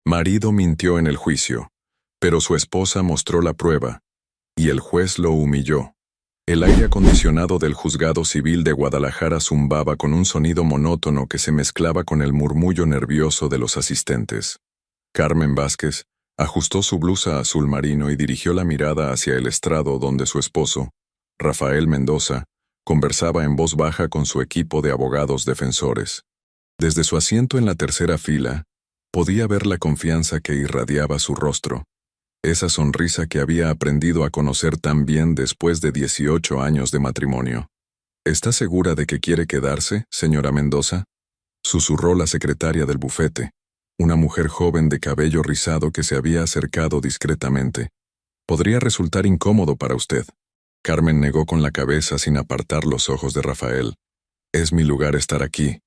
Marido mintió en el juicio, pero su esposa mostró la prueba, y el juez lo humilló. El aire acondicionado del Juzgado Civil de Guadalajara zumbaba con un sonido monótono que se mezclaba con el murmullo nervioso de los asistentes. Carmen Vázquez ajustó su blusa azul marino y dirigió la mirada hacia el estrado donde su esposo, Rafael Mendoza, conversaba en voz baja con su equipo de abogados defensores. Desde su asiento en la tercera fila, podía ver la confianza que irradiaba su rostro, esa sonrisa que había aprendido a conocer tan bien después de 18 años de matrimonio. ¿Está segura de que quiere quedarse, señora Mendoza?, susurró la secretaria del bufete, una mujer joven de cabello rizado que se había acercado discretamente. Podría resultar incómodo para usted. Carmen negó con la cabeza sin apartar los ojos de Rafael. Es mi lugar estar aquí,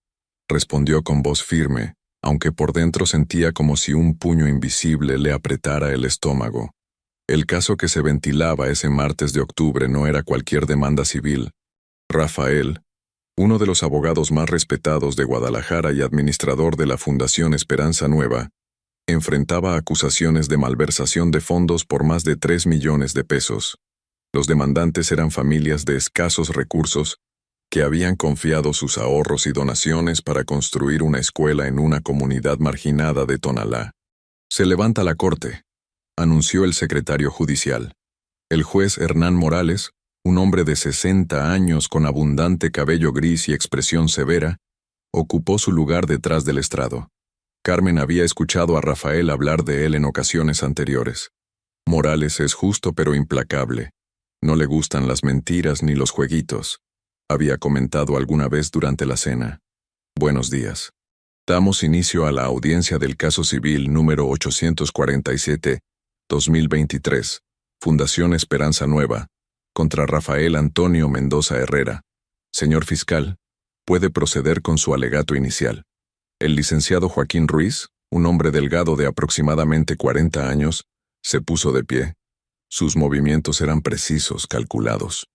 respondió con voz firme, aunque por dentro sentía como si un puño invisible le apretara el estómago. El caso que se ventilaba ese martes de octubre no era cualquier demanda civil. Rafael, uno de los abogados más respetados de Guadalajara y administrador de la Fundación Esperanza Nueva, enfrentaba acusaciones de malversación de fondos por más de 3 millones de pesos. Los demandantes eran familias de escasos recursos que habían confiado sus ahorros y donaciones para construir una escuela en una comunidad marginada de Tonalá. Se levanta la corte, anunció el secretario judicial. El juez Hernán Morales, un hombre de 60 años con abundante cabello gris y expresión severa, ocupó su lugar detrás del estrado. Carmen había escuchado a Rafael hablar de él en ocasiones anteriores. Morales es justo pero implacable. No le gustan las mentiras ni los jueguitos, había comentado alguna vez durante la cena. Buenos días. Damos inicio a la audiencia del caso civil número 847-2023, Fundación Esperanza Nueva, contra Rafael Antonio Mendoza Herrera. Señor fiscal, puede proceder con su alegato inicial. El licenciado Joaquín Ruiz, un hombre delgado de aproximadamente 40 años, se puso de pie. Sus movimientos eran precisos, calculados.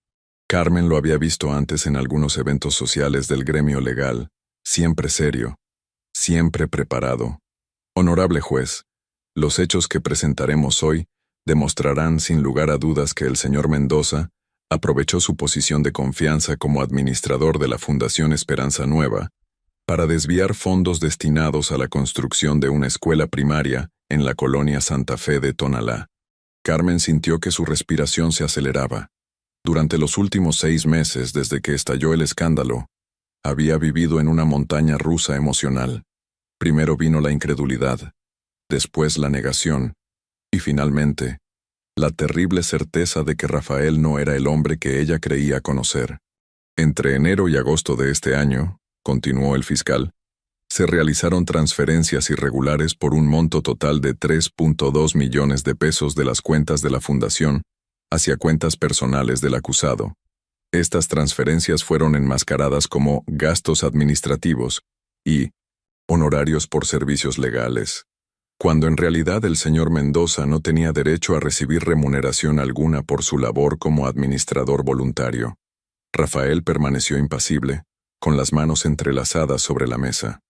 Carmen lo había visto antes en algunos eventos sociales del gremio legal, siempre serio, siempre preparado. Honorable juez, los hechos que presentaremos hoy demostrarán sin lugar a dudas que el señor Mendoza aprovechó su posición de confianza como administrador de la Fundación Esperanza Nueva para desviar fondos destinados a la construcción de una escuela primaria en la colonia Santa Fe de Tonalá. Carmen sintió que su respiración se aceleraba. Durante los últimos 6 meses desde que estalló el escándalo, había vivido en una montaña rusa emocional. Primero vino la incredulidad, después la negación, y finalmente, la terrible certeza de que Rafael no era el hombre que ella creía conocer. Entre enero y agosto de este año, continuó el fiscal, se realizaron transferencias irregulares por un monto total de 3.2 millones de pesos de las cuentas de la fundación hacia cuentas personales del acusado. Estas transferencias fueron enmascaradas como gastos administrativos y honorarios por servicios legales, cuando en realidad el señor Mendoza no tenía derecho a recibir remuneración alguna por su labor como administrador voluntario. Rafael permaneció impasible, con las manos entrelazadas sobre la mesa.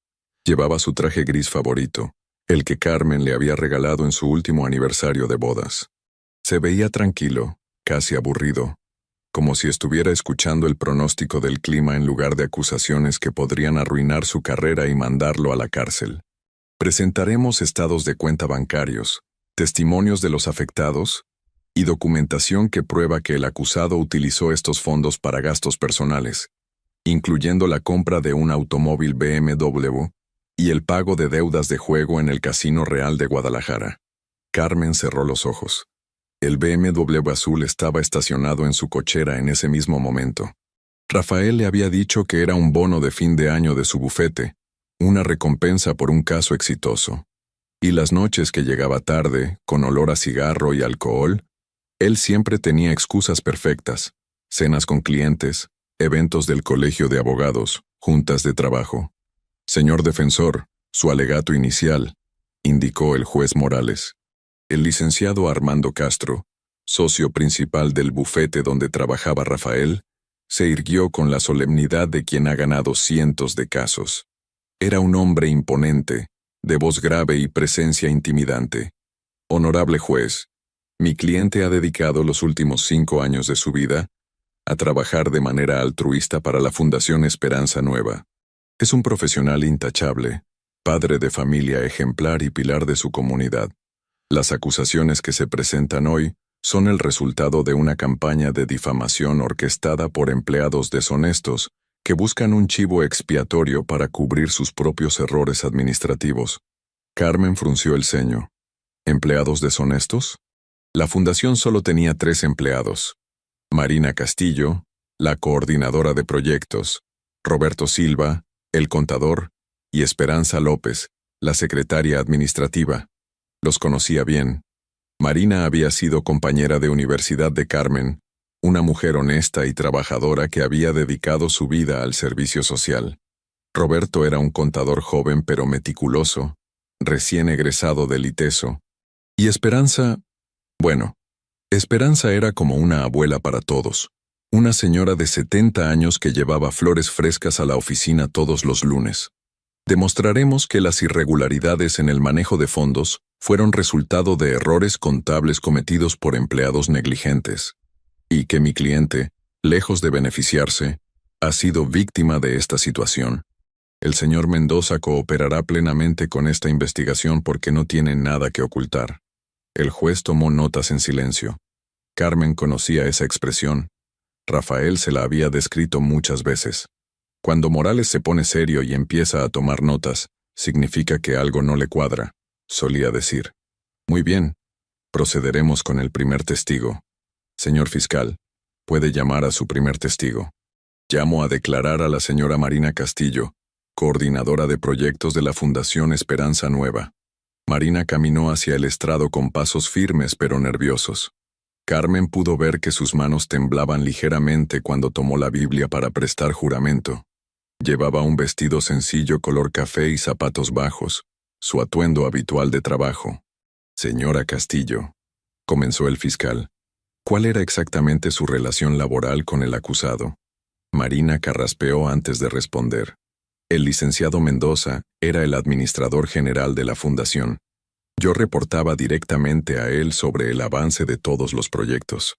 Llevaba su traje gris favorito, el que Carmen le había regalado en su último aniversario de bodas. Se veía tranquilo, casi aburrido, como si estuviera escuchando el pronóstico del clima en lugar de acusaciones que podrían arruinar su carrera y mandarlo a la cárcel. Presentaremos estados de cuenta bancarios, testimonios de los afectados y documentación que prueba que el acusado utilizó estos fondos para gastos personales, incluyendo la compra de un automóvil BMW y el pago de deudas de juego en el Casino Real de Guadalajara. Carmen cerró los ojos. El BMW azul estaba estacionado en su cochera en ese mismo momento. Rafael le había dicho que era un bono de fin de año de su bufete, una recompensa por un caso exitoso. Y las noches que llegaba tarde, con olor a cigarro y alcohol, él siempre tenía excusas perfectas: cenas con clientes, eventos del colegio de abogados, juntas de trabajo. Señor defensor, su alegato inicial, indicó el juez Morales. El licenciado Armando Castro, socio principal del bufete donde trabajaba Rafael, se irguió con la solemnidad de quien ha ganado cientos de casos. Era un hombre imponente, de voz grave y presencia intimidante. Honorable juez, mi cliente ha dedicado los últimos 5 años de su vida a trabajar de manera altruista para la Fundación Esperanza Nueva. Es un profesional intachable, padre de familia ejemplar y pilar de su comunidad. Las acusaciones que se presentan hoy son el resultado de una campaña de difamación orquestada por empleados deshonestos que buscan un chivo expiatorio para cubrir sus propios errores administrativos. Carmen frunció el ceño. ¿Empleados deshonestos? La fundación solo tenía 3 empleados. Marina Castillo, la coordinadora de proyectos, Roberto Silva, el contador, y Esperanza López, la secretaria administrativa. Los conocía bien. Marina había sido compañera de universidad de Carmen, una mujer honesta y trabajadora que había dedicado su vida al servicio social. Roberto era un contador joven pero meticuloso, recién egresado del ITESO. Y Esperanza era como una abuela para todos, una señora de 70 años que llevaba flores frescas a la oficina todos los lunes. Demostraremos que las irregularidades en el manejo de fondos fueron resultado de errores contables cometidos por empleados negligentes, y que mi cliente, lejos de beneficiarse, ha sido víctima de esta situación. El señor Mendoza cooperará plenamente con esta investigación porque no tiene nada que ocultar. El juez tomó notas en silencio. Carmen conocía esa expresión. Rafael se la había descrito muchas veces. Cuando Morales se pone serio y empieza a tomar notas, significa que algo no le cuadra, solía decir. Muy bien, procederemos con el primer testigo. Señor fiscal, puede llamar a su primer testigo. Llamo a declarar a la señora Marina Castillo, coordinadora de proyectos de la Fundación Esperanza Nueva. Marina caminó hacia el estrado con pasos firmes pero nerviosos. Carmen pudo ver que sus manos temblaban ligeramente cuando tomó la Biblia para prestar juramento. Llevaba un vestido sencillo color café y zapatos bajos, su atuendo habitual de trabajo. Señora Castillo, comenzó el fiscal, ¿cuál era exactamente su relación laboral con el acusado? Marina carraspeó antes de responder. El licenciado Mendoza era el administrador general de la fundación. Yo reportaba directamente a él sobre el avance de todos los proyectos.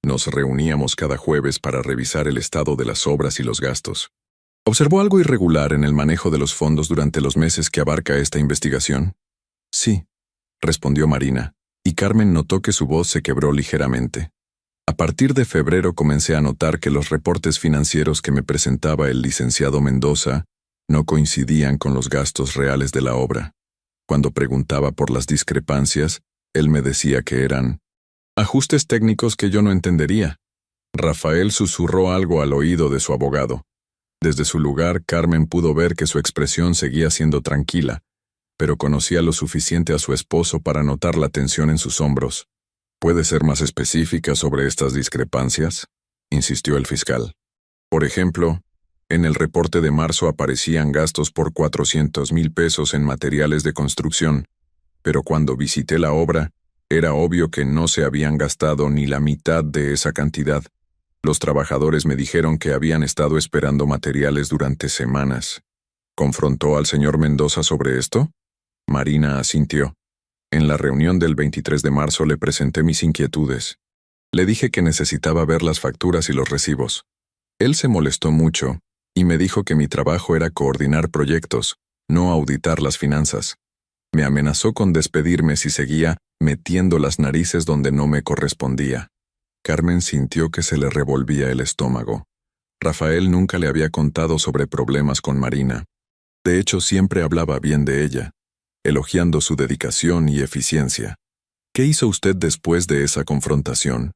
Nos reuníamos cada jueves para revisar el estado de las obras y los gastos. ¿Observó algo irregular en el manejo de los fondos durante los meses que abarca esta investigación? Sí, respondió Marina, y Carmen notó que su voz se quebró ligeramente. A partir de febrero comencé a notar que los reportes financieros que me presentaba el licenciado Mendoza no coincidían con los gastos reales de la obra. Cuando preguntaba por las discrepancias, él me decía que eran ajustes técnicos que yo no entendería. Rafael susurró algo al oído de su abogado. Desde su lugar, Carmen pudo ver que su expresión seguía siendo tranquila, pero conocía lo suficiente a su esposo para notar la tensión en sus hombros. ¿Puede ser más específica sobre estas discrepancias?, insistió el fiscal. Por ejemplo, en el reporte de marzo aparecían gastos por 400,000 pesos en materiales de construcción, pero cuando visité la obra, era obvio que no se habían gastado ni la mitad de esa cantidad. Los trabajadores me dijeron que habían estado esperando materiales durante semanas. ¿Confrontó al señor Mendoza sobre esto? Marina asintió. En la reunión del 23 de marzo le presenté mis inquietudes. Le dije que necesitaba ver las facturas y los recibos. Él se molestó mucho y me dijo que mi trabajo era coordinar proyectos, no auditar las finanzas. Me amenazó con despedirme si seguía metiendo las narices donde no me correspondía. Carmen sintió que se le revolvía el estómago. Rafael nunca le había contado sobre problemas con Marina. De hecho, siempre hablaba bien de ella, elogiando su dedicación y eficiencia. ¿Qué hizo usted después de esa confrontación?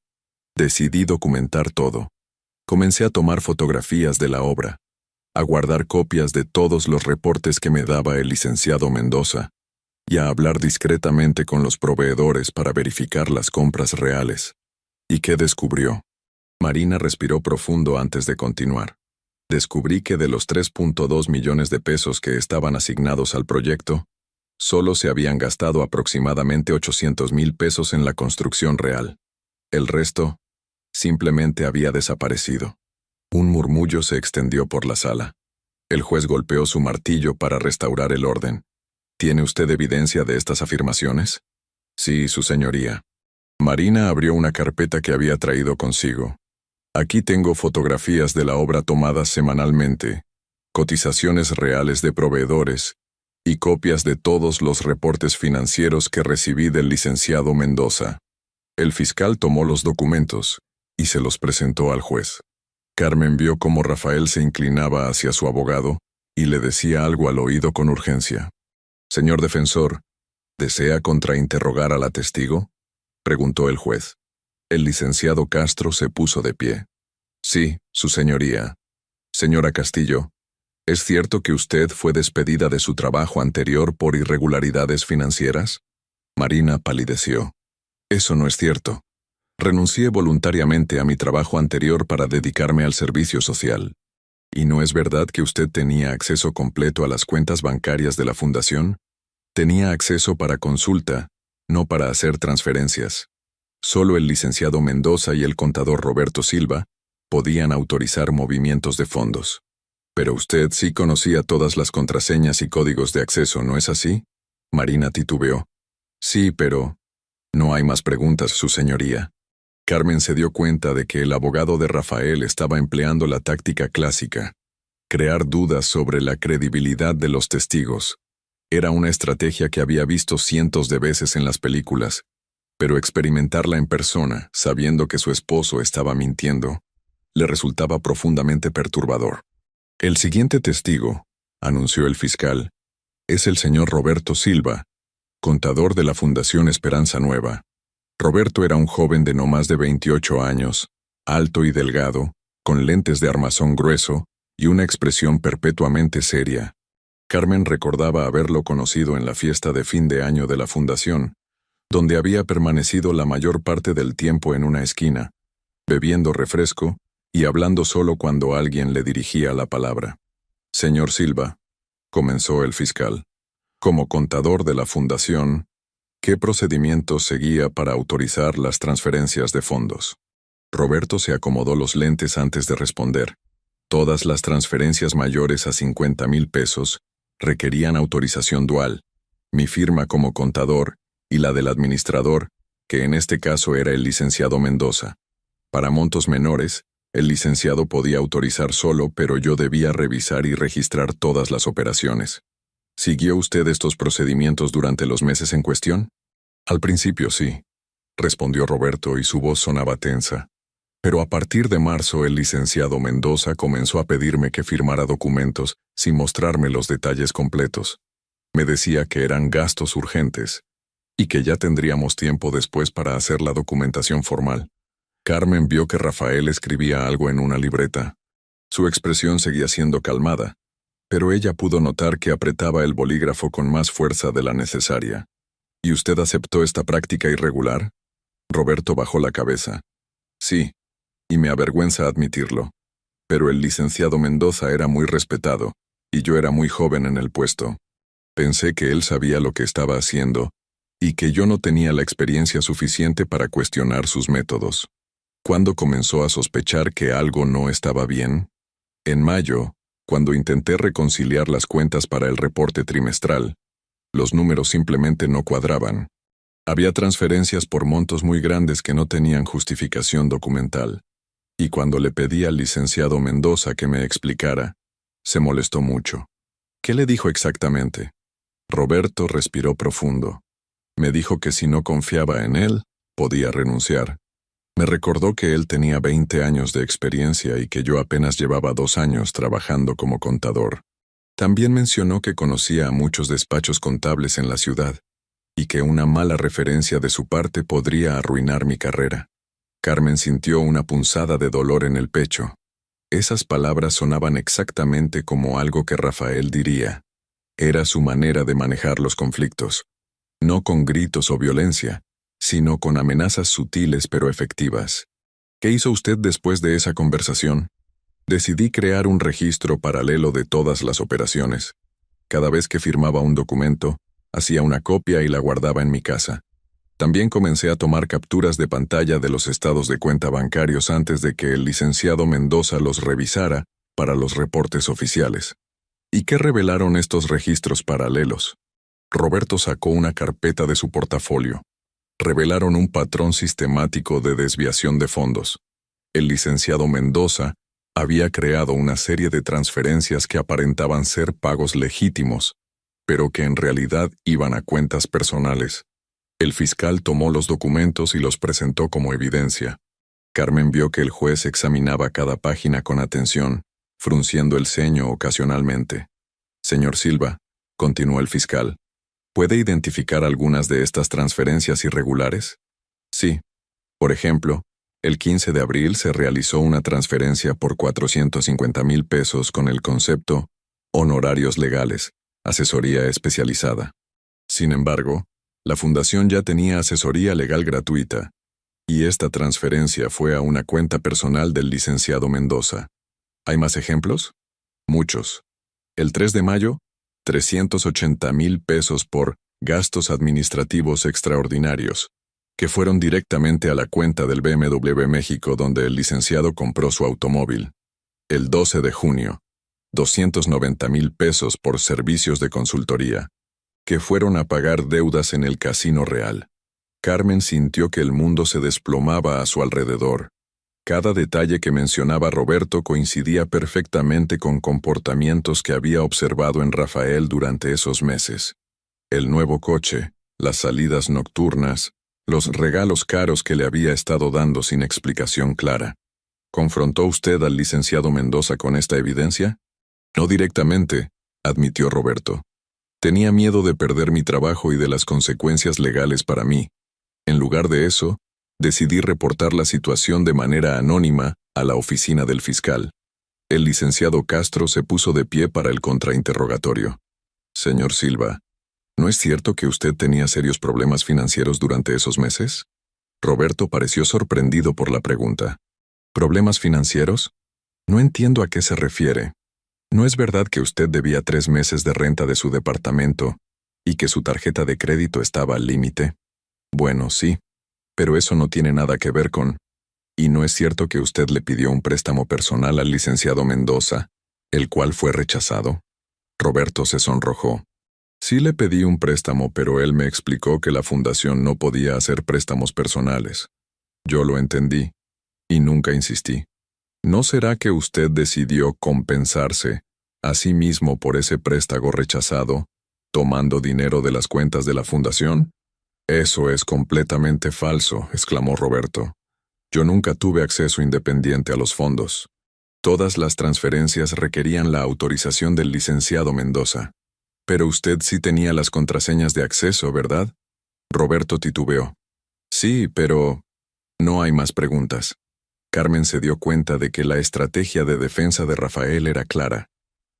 Decidí documentar todo. Comencé a tomar fotografías de la obra, a guardar copias de todos los reportes que me daba el licenciado Mendoza, y a hablar discretamente con los proveedores para verificar las compras reales. ¿Y qué descubrió? Marina respiró profundo antes de continuar. Descubrí que de los 3.2 millones de pesos que estaban asignados al proyecto, solo se habían gastado aproximadamente 800,000 pesos en la construcción real. El resto simplemente había desaparecido. Un murmullo se extendió por la sala. El juez golpeó su martillo para restaurar el orden. ¿Tiene usted evidencia de estas afirmaciones? Sí, su señoría. Marina abrió una carpeta que había traído consigo. Aquí tengo fotografías de la obra tomadas semanalmente, cotizaciones reales de proveedores y copias de todos los reportes financieros que recibí del licenciado Mendoza. El fiscal tomó los documentos y se los presentó al juez. Carmen vio cómo Rafael se inclinaba hacia su abogado y le decía algo al oído con urgencia. «Señor defensor, ¿desea contrainterrogar a la testigo?», preguntó el juez. El licenciado Castro se puso de pie. «Sí, su señoría. Señora Castillo, ¿es cierto que usted fue despedida de su trabajo anterior por irregularidades financieras?». Marina palideció. «Eso no es cierto. Renuncié voluntariamente a mi trabajo anterior para dedicarme al servicio social». «¿Y no es verdad que usted tenía acceso completo a las cuentas bancarias de la fundación?». «Tenía acceso para consulta, no para hacer transferencias. Solo el licenciado Mendoza y el contador Roberto Silva podían autorizar movimientos de fondos». «Pero usted sí conocía todas las contraseñas y códigos de acceso, ¿no es así?». Marina titubeó. «Sí, pero…». «No hay más preguntas, su señoría». Carmen se dio cuenta de que el abogado de Rafael estaba empleando la táctica clásica: crear dudas sobre la credibilidad de los testigos. Era una estrategia que había visto cientos de veces en las películas, pero experimentarla en persona, sabiendo que su esposo estaba mintiendo, le resultaba profundamente perturbador. «El siguiente testigo», anunció el fiscal, «es el señor Roberto Silva, contador de la Fundación Esperanza Nueva». Roberto era un joven de no más de 28 años, alto y delgado, con lentes de armazón grueso y una expresión perpetuamente seria. Carmen recordaba haberlo conocido en la fiesta de fin de año de la fundación, donde había permanecido la mayor parte del tiempo en una esquina, bebiendo refresco y hablando solo cuando alguien le dirigía la palabra. «Señor Silva», comenzó el fiscal, «como contador de la fundación, ¿qué procedimiento seguía para autorizar las transferencias de fondos?». Roberto se acomodó los lentes antes de responder. Todas las transferencias mayores a 50,000 pesos requerían autorización dual, mi firma como contador y la del administrador, que en este caso era el licenciado Mendoza. Para montos menores, el licenciado podía autorizar solo, pero yo debía revisar y registrar todas las operaciones. ¿Siguió usted estos procedimientos durante los meses en cuestión? «Al principio sí», respondió Roberto y su voz sonaba tensa. «Pero a partir de marzo el licenciado Mendoza comenzó a pedirme que firmara documentos sin mostrarme los detalles completos. Me decía que eran gastos urgentes y que ya tendríamos tiempo después para hacer la documentación formal». Carmen vio que Rafael escribía algo en una libreta. Su expresión seguía siendo calmada, pero ella pudo notar que apretaba el bolígrafo con más fuerza de la necesaria. «¿Y usted aceptó esta práctica irregular?». Roberto bajó la cabeza. «Sí, y me avergüenza admitirlo. Pero el licenciado Mendoza era muy respetado, y yo era muy joven en el puesto. Pensé que él sabía lo que estaba haciendo, y que yo no tenía la experiencia suficiente para cuestionar sus métodos». ¿Cuándo comenzó a sospechar que algo no estaba bien? En mayo, cuando intenté reconciliar las cuentas para el reporte trimestral. Los números simplemente no cuadraban. Había transferencias por montos muy grandes que no tenían justificación documental. Y cuando le pedí al licenciado Mendoza que me explicara, se molestó mucho. ¿Qué le dijo exactamente? Roberto respiró profundo. Me dijo que si no confiaba en él, podía renunciar. Me recordó que él tenía 20 años de experiencia y que yo apenas llevaba 2 años trabajando como contador. También mencionó que conocía a muchos despachos contables en la ciudad y que una mala referencia de su parte podría arruinar mi carrera. Carmen sintió una punzada de dolor en el pecho. Esas palabras sonaban exactamente como algo que Rafael diría. Era su manera de manejar los conflictos. No con gritos o violencia, sino con amenazas sutiles pero efectivas. ¿Qué hizo usted después de esa conversación? Decidí crear un registro paralelo de todas las operaciones. Cada vez que firmaba un documento, hacía una copia y la guardaba en mi casa. También comencé a tomar capturas de pantalla de los estados de cuenta bancarios antes de que el licenciado Mendoza los revisara para los reportes oficiales. ¿Y qué revelaron estos registros paralelos? Roberto sacó una carpeta de su portafolio. Revelaron un patrón sistemático de desviación de fondos. El licenciado Mendoza había creado una serie de transferencias que aparentaban ser pagos legítimos, pero que en realidad iban a cuentas personales. El fiscal tomó los documentos y los presentó como evidencia. Carmen vio que el juez examinaba cada página con atención, frunciendo el ceño ocasionalmente. Señor Silva, continuó el fiscal, ¿puede identificar algunas de estas transferencias irregulares? Sí. Por ejemplo, el 15 de abril se realizó una transferencia por 450,000 pesos con el concepto honorarios legales, asesoría especializada. Sin embargo, la fundación ya tenía asesoría legal gratuita, y esta transferencia fue a una cuenta personal del licenciado Mendoza. ¿Hay más ejemplos? Muchos. El 3 de mayo, 380,000 pesos por gastos administrativos extraordinarios, que fueron directamente a la cuenta del BMW México donde el licenciado compró su automóvil. El 12 de junio, 290,000 pesos por servicios de consultoría, que fueron a pagar deudas en el Casino Real. Carmen sintió que el mundo se desplomaba a su alrededor. Cada detalle que mencionaba Roberto coincidía perfectamente con comportamientos que había observado en Rafael durante esos meses. El nuevo coche, las salidas nocturnas, los regalos caros que le había estado dando sin explicación clara. ¿Confrontó usted al licenciado Mendoza con esta evidencia? No directamente, admitió Roberto. Tenía miedo de perder mi trabajo y de las consecuencias legales para mí. En lugar de eso, decidí reportar la situación de manera anónima a la oficina del fiscal. El licenciado Castro se puso de pie para el contrainterrogatorio. Señor Silva, ¿no es cierto que usted tenía serios problemas financieros durante esos meses? Roberto pareció sorprendido por la pregunta. ¿Problemas financieros? No entiendo a qué se refiere. ¿No es verdad que usted debía 3 meses de renta de su departamento y que su tarjeta de crédito estaba al límite? Bueno, sí, pero eso no tiene nada que ver con... ¿Y no es cierto que usted le pidió un préstamo personal al licenciado Mendoza, el cual fue rechazado? Roberto se sonrojó. Sí le pedí un préstamo, pero él me explicó que la fundación no podía hacer préstamos personales. Yo lo entendí, y nunca insistí. ¿No será que usted decidió compensarse a sí mismo por ese préstamo rechazado, tomando dinero de las cuentas de la fundación? Eso es completamente falso, exclamó Roberto. Yo nunca tuve acceso independiente a los fondos. Todas las transferencias requerían la autorización del licenciado Mendoza. Pero usted sí tenía las contraseñas de acceso, ¿verdad? Roberto titubeó. Sí, pero... No hay más preguntas. Carmen se dio cuenta de que la estrategia de defensa de Rafael era clara.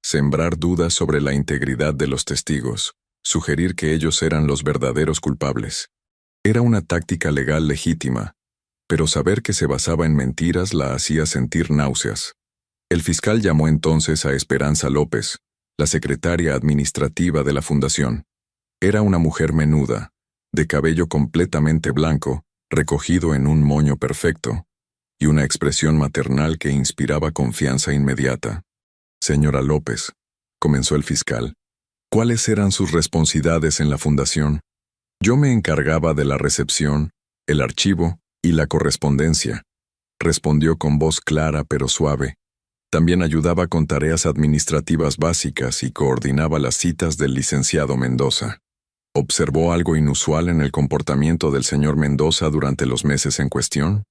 Sembrar dudas sobre la integridad de los testigos, sugerir que ellos eran los verdaderos culpables. Era una táctica legal legítima, pero saber que se basaba en mentiras la hacía sentir náuseas. El fiscal llamó entonces a Esperanza López, la secretaria administrativa de la fundación. Era una mujer menuda, de cabello completamente blanco, recogido en un moño perfecto, y una expresión maternal que inspiraba confianza inmediata. Señora López, comenzó el fiscal, ¿cuáles eran sus responsabilidades en la fundación? Yo me encargaba de la recepción, el archivo y la correspondencia, respondió con voz clara pero suave. También ayudaba con tareas administrativas básicas y coordinaba las citas del licenciado Mendoza. ¿Observó algo inusual en el comportamiento del señor Mendoza durante los meses en cuestión?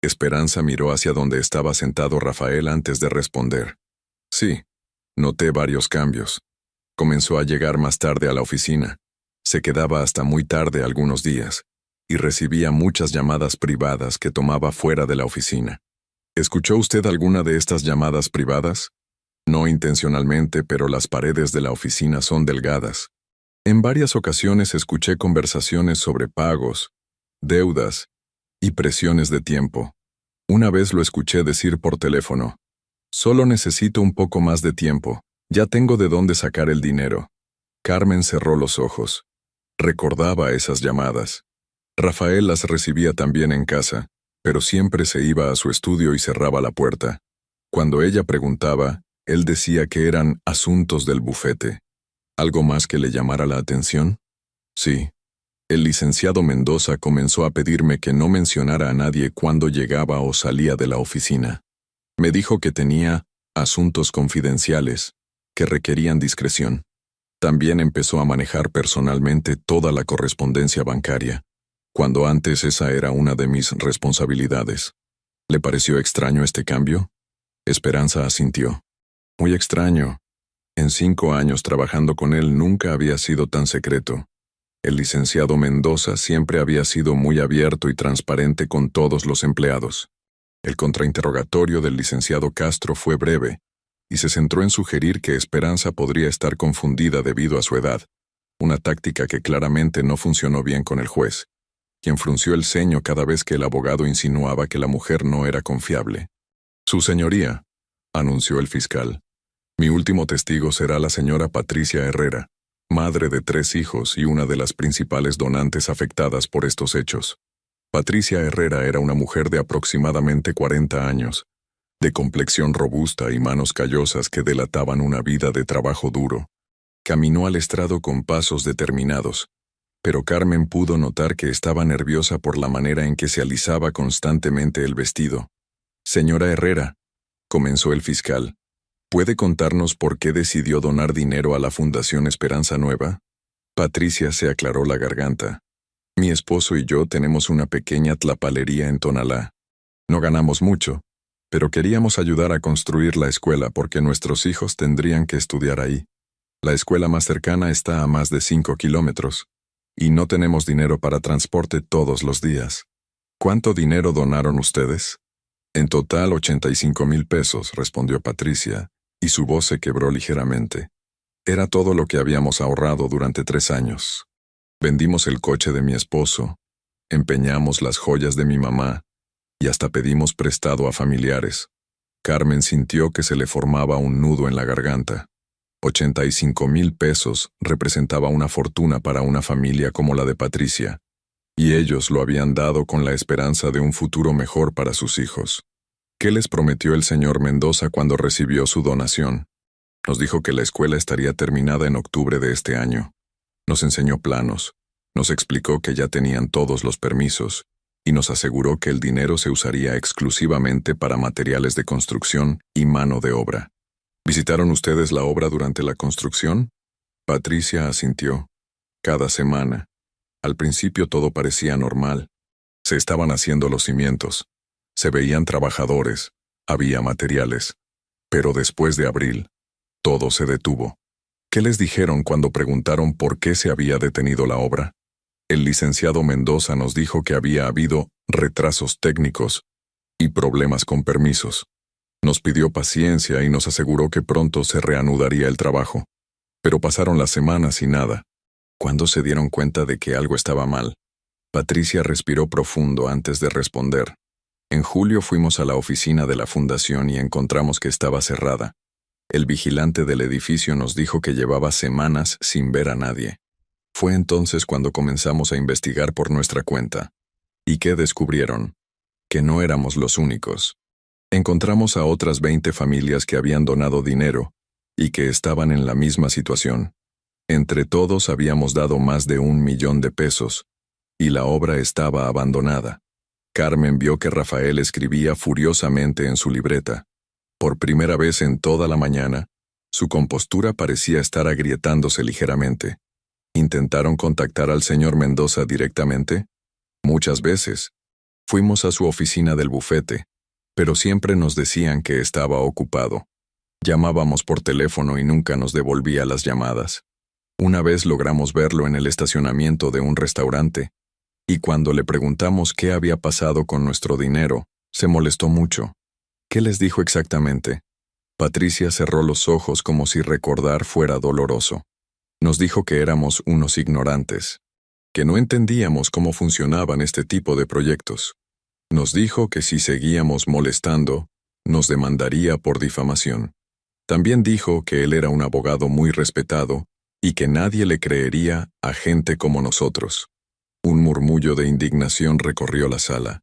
Esperanza miró hacia donde estaba sentado Rafael antes de responder. Sí, noté varios cambios. Comenzó a llegar más tarde a la oficina. Se quedaba hasta muy tarde algunos días, y recibía muchas llamadas privadas que tomaba fuera de la oficina. ¿Escuchó usted alguna de estas llamadas privadas? No intencionalmente, pero las paredes de la oficina son delgadas. En varias ocasiones escuché conversaciones sobre pagos, deudas y presiones de tiempo. Una vez lo escuché decir por teléfono: «Solo necesito un poco más de tiempo. Ya tengo de dónde sacar el dinero». Carmen cerró los ojos. Recordaba esas llamadas. Rafael las recibía también en casa, pero siempre se iba a su estudio y cerraba la puerta. Cuando ella preguntaba, él decía que eran asuntos del bufete. ¿Algo más que le llamara la atención? Sí. El licenciado Mendoza comenzó a pedirme que no mencionara a nadie cuando llegaba o salía de la oficina. Me dijo que tenía asuntos confidenciales que requerían discreción. También empezó a manejar personalmente toda la correspondencia bancaria, cuando antes esa era una de mis responsabilidades. ¿Le pareció extraño este cambio? Esperanza asintió. Muy extraño. En 5 años trabajando con él nunca había sido tan secreto. El licenciado Mendoza siempre había sido muy abierto y transparente con todos los empleados. El contrainterrogatorio del licenciado Castro fue breve, y se centró en sugerir que Esperanza podría estar confundida debido a su edad, una táctica que claramente no funcionó bien con el juez, quien frunció el ceño cada vez que el abogado insinuaba que la mujer no era confiable. «Su señoría», anunció el fiscal, «mi último testigo será la señora Patricia Herrera, madre de 3 hijos y una de las principales donantes afectadas por estos hechos. Patricia Herrera era una mujer de aproximadamente 40 años, de complexión robusta y manos callosas que delataban una vida de trabajo duro. Caminó al estrado con pasos determinados, pero Carmen pudo notar que estaba nerviosa por la manera en que se alisaba constantemente el vestido. «Señora Herrera», comenzó el fiscal, ¿puede contarnos por qué decidió donar dinero a la Fundación Esperanza Nueva? Patricia se aclaró la garganta. Mi esposo y yo tenemos una pequeña tlapalería en Tonalá. No ganamos mucho, pero queríamos ayudar a construir la escuela porque nuestros hijos tendrían que estudiar ahí. La escuela más cercana está a más de 5 kilómetros, y no tenemos dinero para transporte todos los días. ¿Cuánto dinero donaron ustedes? En total 85,000 pesos, respondió Patricia, y su voz se quebró ligeramente. Era todo lo que habíamos ahorrado durante 3 años. Vendimos el coche de mi esposo, empeñamos las joyas de mi mamá, y hasta pedimos prestado a familiares. Carmen sintió que se le formaba un nudo en la garganta. 85,000 pesos representaba una fortuna para una familia como la de Patricia, y ellos lo habían dado con la esperanza de un futuro mejor para sus hijos. ¿Qué les prometió el señor Mendoza cuando recibió su donación? Nos dijo que la escuela estaría terminada en octubre de este año. Nos enseñó planos, nos explicó que ya tenían todos los permisos, y nos aseguró que el dinero se usaría exclusivamente para materiales de construcción y mano de obra. ¿Visitaron ustedes la obra durante la construcción? Patricia asintió. Cada semana. Al principio todo parecía normal. Se estaban haciendo los cimientos. Se veían trabajadores. Había materiales. Pero después de abril, todo se detuvo. ¿Qué les dijeron cuando preguntaron por qué se había detenido la obra? El licenciado Mendoza nos dijo que había habido retrasos técnicos y problemas con permisos. Nos pidió paciencia y nos aseguró que pronto se reanudaría el trabajo. Pero pasaron las semanas y nada. ¿Cuándo se dieron cuenta de que algo estaba mal? Patricia respiró profundo antes de responder. En julio fuimos a la oficina de la fundación y encontramos que estaba cerrada. El vigilante del edificio nos dijo que llevaba semanas sin ver a nadie. Fue entonces cuando comenzamos a investigar por nuestra cuenta. ¿Y qué descubrieron? Que no éramos los únicos. Encontramos a otras 20 familias que habían donado dinero y que estaban en la misma situación. Entre todos habíamos dado más de 1 millón de pesos y la obra estaba abandonada. Carmen vio que Rafael escribía furiosamente en su libreta. Por primera vez en toda la mañana, su compostura parecía estar agrietándose ligeramente. ¿Intentaron contactar al señor Mendoza directamente? Muchas veces. Fuimos a su oficina del bufete, pero siempre nos decían que estaba ocupado. Llamábamos por teléfono y nunca nos devolvía las llamadas. Una vez logramos verlo en el estacionamiento de un restaurante, y cuando le preguntamos qué había pasado con nuestro dinero, se molestó mucho. ¿Qué les dijo exactamente? Patricia cerró los ojos como si recordar fuera doloroso. Nos dijo que éramos unos ignorantes, que no entendíamos cómo funcionaban este tipo de proyectos. Nos dijo que si seguíamos molestando, nos demandaría por difamación. También dijo que él era un abogado muy respetado y que nadie le creería a gente como nosotros. Un murmullo de indignación recorrió la sala.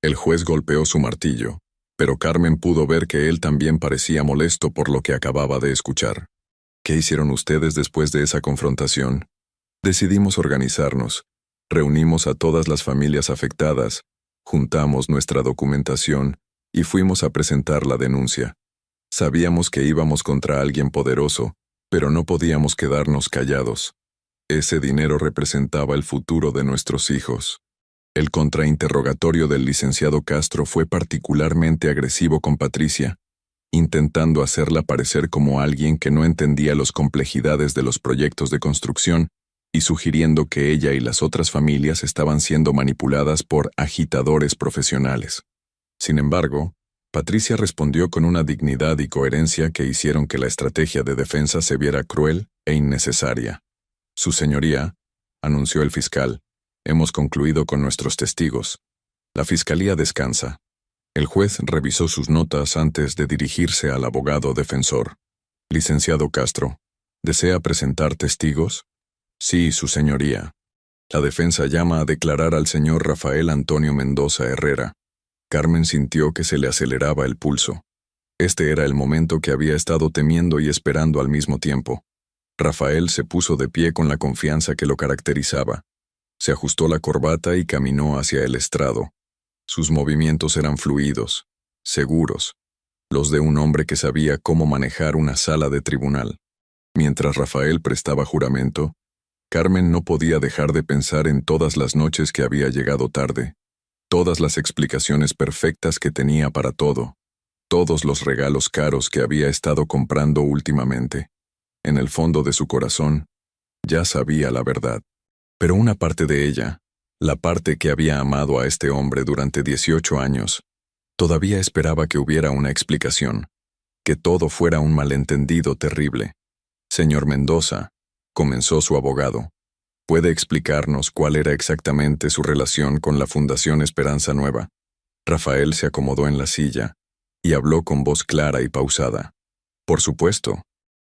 El juez golpeó su martillo, pero Carmen pudo ver que él también parecía molesto por lo que acababa de escuchar. ¿Qué hicieron ustedes después de esa confrontación? Decidimos organizarnos, reunimos a todas las familias afectadas, juntamos nuestra documentación y fuimos a presentar la denuncia. Sabíamos que íbamos contra alguien poderoso, pero no podíamos quedarnos callados. Ese dinero representaba el futuro de nuestros hijos. El contrainterrogatorio del licenciado Castro fue particularmente agresivo con Patricia, intentando hacerla parecer como alguien que no entendía las complejidades de los proyectos de construcción y sugiriendo que ella y las otras familias estaban siendo manipuladas por agitadores profesionales. Sin embargo, Patricia respondió con una dignidad y coherencia que hicieron que la estrategia de defensa se viera cruel e innecesaria. Su señoría, anunció el fiscal, hemos concluido con nuestros testigos. La fiscalía descansa. El juez revisó sus notas antes de dirigirse al abogado defensor. Licenciado Castro, ¿desea presentar testigos? Sí, su señoría. La defensa llama a declarar al señor Rafael Antonio Mendoza Herrera. Carmen sintió que se le aceleraba el pulso. Este era el momento que había estado temiendo y esperando al mismo tiempo. Rafael se puso de pie con la confianza que lo caracterizaba. Se ajustó la corbata y caminó hacia el estrado. Sus movimientos eran fluidos, seguros, los de un hombre que sabía cómo manejar una sala de tribunal. Mientras Rafael prestaba juramento, Carmen no podía dejar de pensar en todas las noches que había llegado tarde, todas las explicaciones perfectas que tenía para todo, todos los regalos caros que había estado comprando últimamente. En el fondo de su corazón, ya sabía la verdad. Pero una parte de ella, la parte que había amado a este hombre durante 18 años, todavía esperaba que hubiera una explicación, que todo fuera un malentendido terrible. Señor Mendoza, comenzó su abogado, ¿puede explicarnos cuál era exactamente su relación con la Fundación Esperanza Nueva? Rafael se acomodó en la silla y habló con voz clara y pausada. Por supuesto.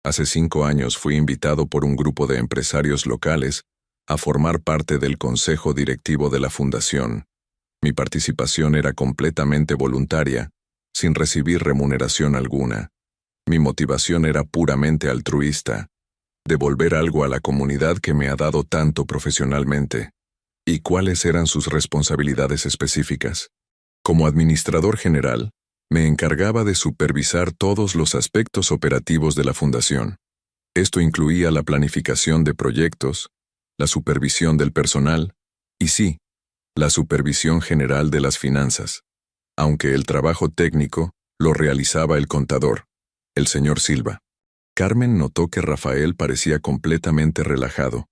Hace 5 años fui invitado por un grupo de empresarios locales a formar parte del consejo directivo de la fundación. Mi participación era completamente voluntaria, sin recibir remuneración alguna. Mi motivación era puramente altruista, devolver algo a la comunidad que me ha dado tanto profesionalmente. ¿Y cuáles eran sus responsabilidades específicas? Como administrador general, me encargaba de supervisar todos los aspectos operativos de la fundación. Esto incluía la planificación de proyectos, la supervisión del personal y sí, la supervisión general de las finanzas, aunque el trabajo técnico lo realizaba el contador, el señor Silva. Carmen notó que Rafael parecía completamente relajado,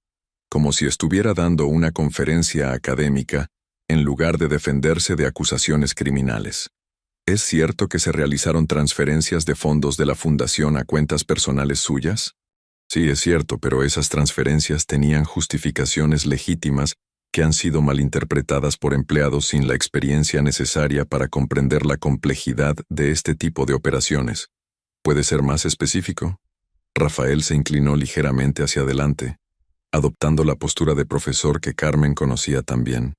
como si estuviera dando una conferencia académica en lugar de defenderse de acusaciones criminales. ¿Es cierto que se realizaron transferencias de fondos de la fundación a cuentas personales suyas? Sí, es cierto, pero esas transferencias tenían justificaciones legítimas que han sido malinterpretadas por empleados sin la experiencia necesaria para comprender la complejidad de este tipo de operaciones. ¿Puede ser más específico? Rafael se inclinó ligeramente hacia adelante, adoptando la postura de profesor que Carmen conocía tan bien.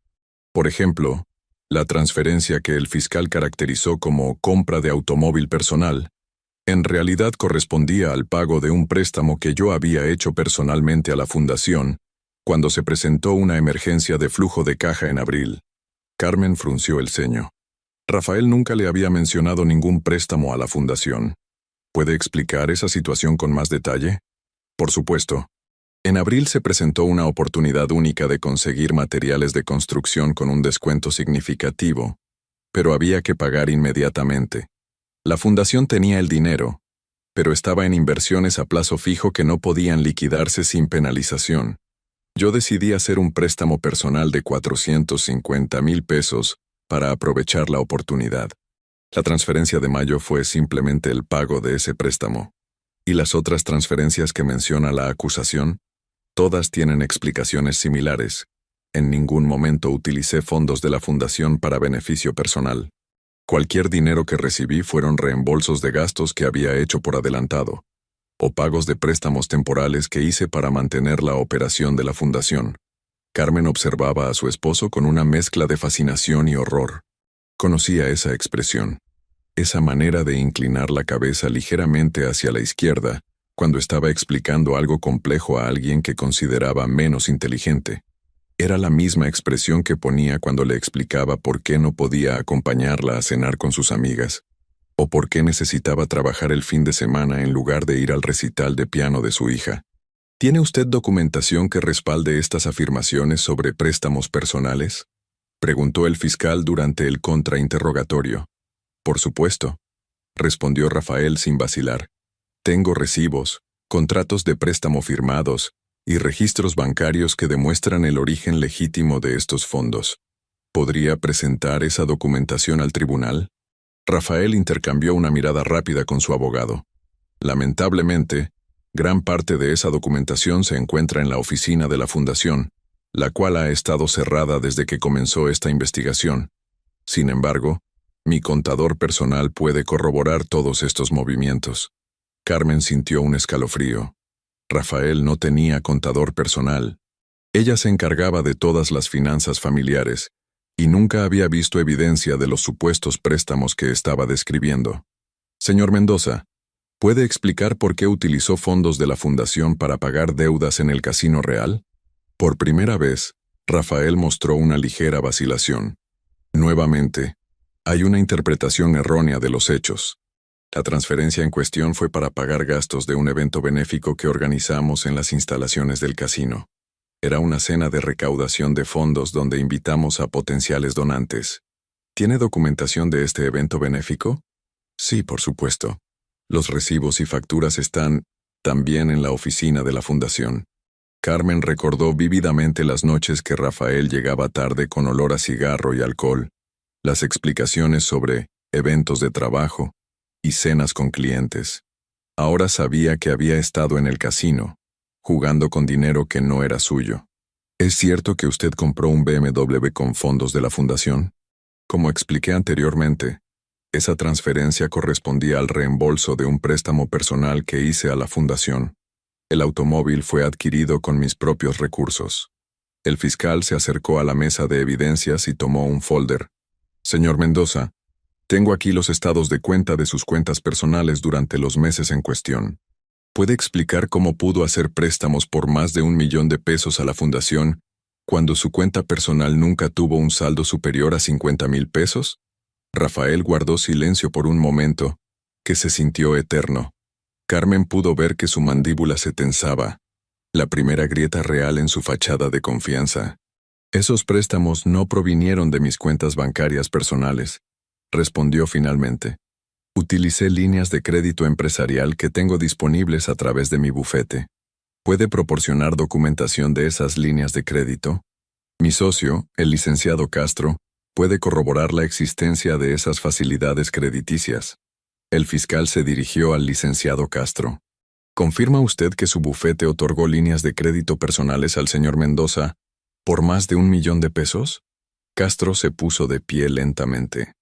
Por ejemplo, la transferencia que el fiscal caracterizó como compra de automóvil personal, en realidad correspondía al pago de un préstamo que yo había hecho personalmente a la fundación cuando se presentó una emergencia de flujo de caja en abril. Carmen frunció el ceño. Rafael nunca le había mencionado ningún préstamo a la fundación. ¿Puede explicar esa situación con más detalle? Por supuesto. En abril se presentó una oportunidad única de conseguir materiales de construcción con un descuento significativo, pero había que pagar inmediatamente. La fundación tenía el dinero, pero estaba en inversiones a plazo fijo que no podían liquidarse sin penalización. Yo decidí hacer un préstamo personal de 450,000 pesos para aprovechar la oportunidad. La transferencia de mayo fue simplemente el pago de ese préstamo. ¿Y las otras transferencias que menciona la acusación? Todas tienen explicaciones similares. En ningún momento utilicé fondos de la fundación para beneficio personal. Cualquier dinero que recibí fueron reembolsos de gastos que había hecho por adelantado, o pagos de préstamos temporales que hice para mantener la operación de la fundación. Carmen observaba a su esposo con una mezcla de fascinación y horror. Conocía esa expresión, esa manera de inclinar la cabeza ligeramente hacia la izquierda cuando estaba explicando algo complejo a alguien que consideraba menos inteligente. Era la misma expresión que ponía cuando le explicaba por qué no podía acompañarla a cenar con sus amigas, o por qué necesitaba trabajar el fin de semana en lugar de ir al recital de piano de su hija. ¿Tiene usted documentación que respalde estas afirmaciones sobre préstamos personales?, preguntó el fiscal durante el contrainterrogatorio. Por supuesto, respondió Rafael sin vacilar. Tengo recibos, contratos de préstamo firmados y registros bancarios que demuestran el origen legítimo de estos fondos. ¿Podría presentar esa documentación al tribunal? Rafael intercambió una mirada rápida con su abogado. Lamentablemente, gran parte de esa documentación se encuentra en la oficina de la Fundación, la cual ha estado cerrada desde que comenzó esta investigación. Sin embargo, mi contador personal puede corroborar todos estos movimientos. Carmen sintió un escalofrío. Rafael no tenía contador personal. Ella se encargaba de todas las finanzas familiares y nunca había visto evidencia de los supuestos préstamos que estaba describiendo. Señor Mendoza, ¿puede explicar por qué utilizó fondos de la Fundación para pagar deudas en el Casino Real? Por primera vez, Rafael mostró una ligera vacilación. Nuevamente, hay una interpretación errónea de los hechos. La transferencia en cuestión fue para pagar gastos de un evento benéfico que organizamos en las instalaciones del casino. Era una cena de recaudación de fondos donde invitamos a potenciales donantes. ¿Tiene documentación de este evento benéfico? Sí, por supuesto. Los recibos y facturas están también en la oficina de la Fundación. Carmen recordó vívidamente las noches que Rafael llegaba tarde con olor a cigarro y alcohol, las explicaciones sobre eventos de trabajo y cenas con clientes. Ahora sabía que había estado en el casino, jugando con dinero que no era suyo. ¿Es cierto que usted compró un BMW con fondos de la Fundación? Como expliqué anteriormente, esa transferencia correspondía al reembolso de un préstamo personal que hice a la Fundación. El automóvil fue adquirido con mis propios recursos. El fiscal se acercó a la mesa de evidencias y tomó un folder. Señor Mendoza, tengo aquí los estados de cuenta de sus cuentas personales durante los meses en cuestión. ¿Puede explicar cómo pudo hacer préstamos por más de 1 millón de pesos a la Fundación cuando su cuenta personal nunca tuvo un saldo superior a 50,000 pesos? Rafael guardó silencio por un momento, que se sintió eterno. Carmen pudo ver que su mandíbula se tensaba, la primera grieta real en su fachada de confianza. Esos préstamos no provinieron de mis cuentas bancarias personales, respondió finalmente. Utilicé líneas de crédito empresarial que tengo disponibles a través de mi bufete. ¿Puede proporcionar documentación de esas líneas de crédito? Mi socio, el licenciado Castro, puede corroborar la existencia de esas facilidades crediticias. El fiscal se dirigió al licenciado Castro. ¿Confirma usted que su bufete otorgó líneas de crédito personales al señor Mendoza por más de 1 millón de pesos? Castro se puso de pie lentamente.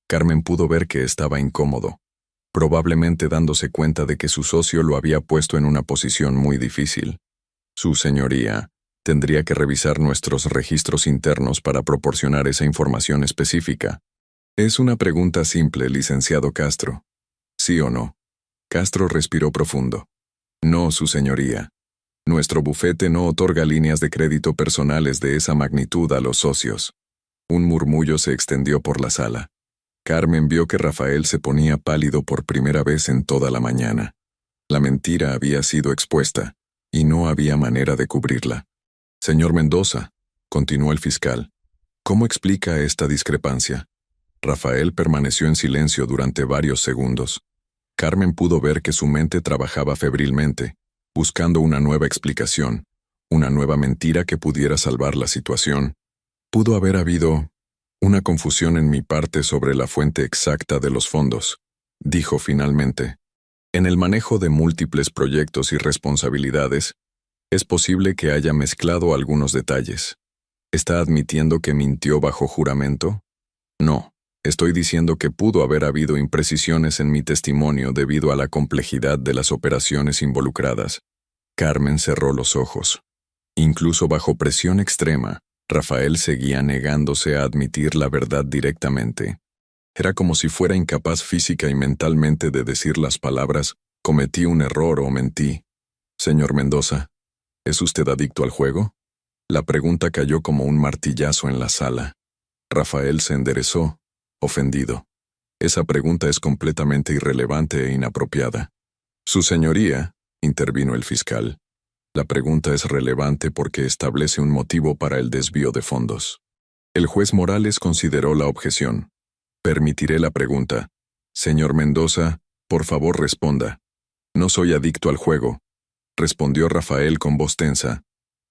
Carmen pudo ver que estaba incómodo, probablemente dándose cuenta de que su socio lo había puesto en una posición muy difícil. Su señoría tendría que revisar nuestros registros internos para proporcionar esa información específica. Es una pregunta simple, licenciado Castro. ¿Sí o no? Castro respiró profundo. No, su señoría. Nuestro bufete no otorga líneas de crédito personales de esa magnitud a los socios. Un murmullo se extendió por la sala. Carmen vio que Rafael se ponía pálido por primera vez en toda la mañana. La mentira había sido expuesta, y no había manera de cubrirla. Señor Mendoza, continuó el fiscal, ¿cómo explica esta discrepancia? Rafael permaneció en silencio durante varios segundos. Carmen pudo ver que su mente trabajaba febrilmente, buscando una nueva explicación, una nueva mentira que pudiera salvar la situación. Pudo haber habido una confusión en mi parte sobre la fuente exacta de los fondos, dijo finalmente. En el manejo de múltiples proyectos y responsabilidades, es posible que haya mezclado algunos detalles. ¿Está admitiendo que mintió bajo juramento? No, estoy diciendo que pudo haber habido imprecisiones en mi testimonio debido a la complejidad de las operaciones involucradas. Carmen cerró los ojos. Incluso bajo presión extrema, Rafael seguía negándose a admitir la verdad directamente. Era como si fuera incapaz física y mentalmente de decir las palabras «cometí un error» o «mentí». Señor Mendoza, ¿es usted adicto al juego? La pregunta cayó como un martillazo en la sala. Rafael se enderezó, ofendido. Esa pregunta es completamente irrelevante e inapropiada. Su señoría, intervino el fiscal. La pregunta es relevante porque establece un motivo para el desvío de fondos. El juez Morales consideró la objeción. Permitiré la pregunta. Señor Mendoza, por favor responda. No soy adicto al juego, respondió Rafael con voz tensa.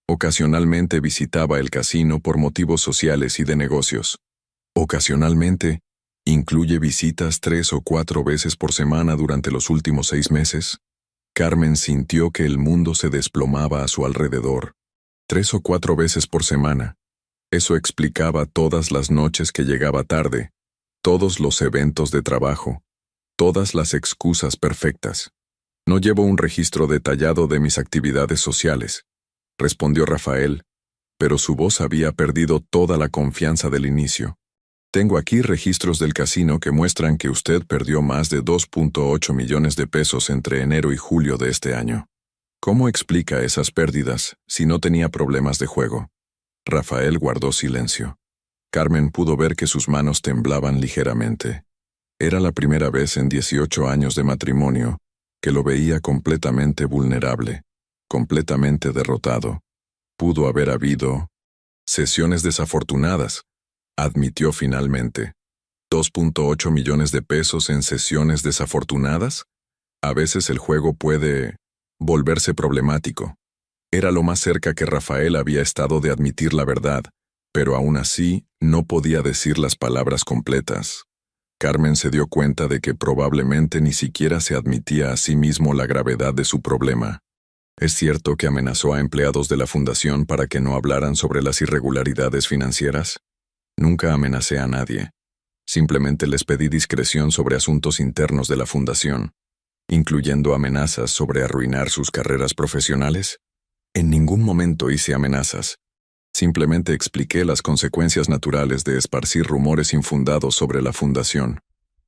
Ocasionalmente visitaba el casino por motivos sociales y de negocios. Ocasionalmente, ¿incluye visitas 3 o 4 veces por semana durante los últimos 6 meses? Carmen sintió que el mundo se desplomaba a su alrededor. 3 o 4 veces por semana. Eso explicaba todas las noches que llegaba tarde, todos los eventos de trabajo, todas las excusas perfectas. No llevo un registro detallado de mis actividades sociales, respondió Rafael, pero su voz había perdido toda la confianza del inicio. Tengo aquí registros del casino que muestran que usted perdió más de 2.8 millones de pesos entre enero y julio de este año. ¿Cómo explica esas pérdidas si no tenía problemas de juego? Rafael guardó silencio. Carmen pudo ver que sus manos temblaban ligeramente. Era la primera vez en 18 años de matrimonio que lo veía completamente vulnerable, completamente derrotado. Pudo haber habido sesiones desafortunadas, admitió finalmente. 2.8 millones de pesos en sesiones desafortunadas. A veces el juego puede volverse problemático. Era lo más cerca que Rafael había estado de admitir la verdad, pero aún así no podía decir las palabras completas. Carmen se dio cuenta de que probablemente ni siquiera se admitía a sí mismo la gravedad de su problema. ¿Es cierto que amenazó a empleados de la fundación para que no hablaran sobre las irregularidades financieras? Nunca amenacé a nadie. Simplemente les pedí discreción sobre asuntos internos de la fundación, incluyendo amenazas sobre arruinar sus carreras profesionales. En ningún momento hice amenazas. Simplemente expliqué las consecuencias naturales de esparcir rumores infundados sobre la fundación.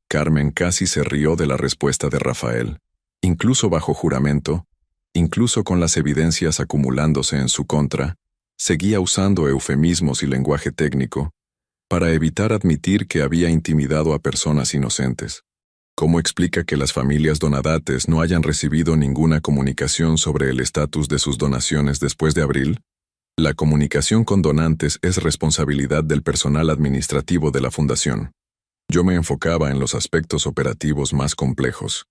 Carmen casi se rió de la respuesta de Rafael. Incluso bajo juramento, incluso con las evidencias acumulándose en su contra, seguía usando eufemismos y lenguaje técnico para evitar admitir que había intimidado a personas inocentes. ¿Cómo explica que las familias donadates no hayan recibido ninguna comunicación sobre el estatus de sus donaciones después de abril? La comunicación con donantes es responsabilidad del personal administrativo de la fundación. Yo me enfocaba en los aspectos operativos más complejos.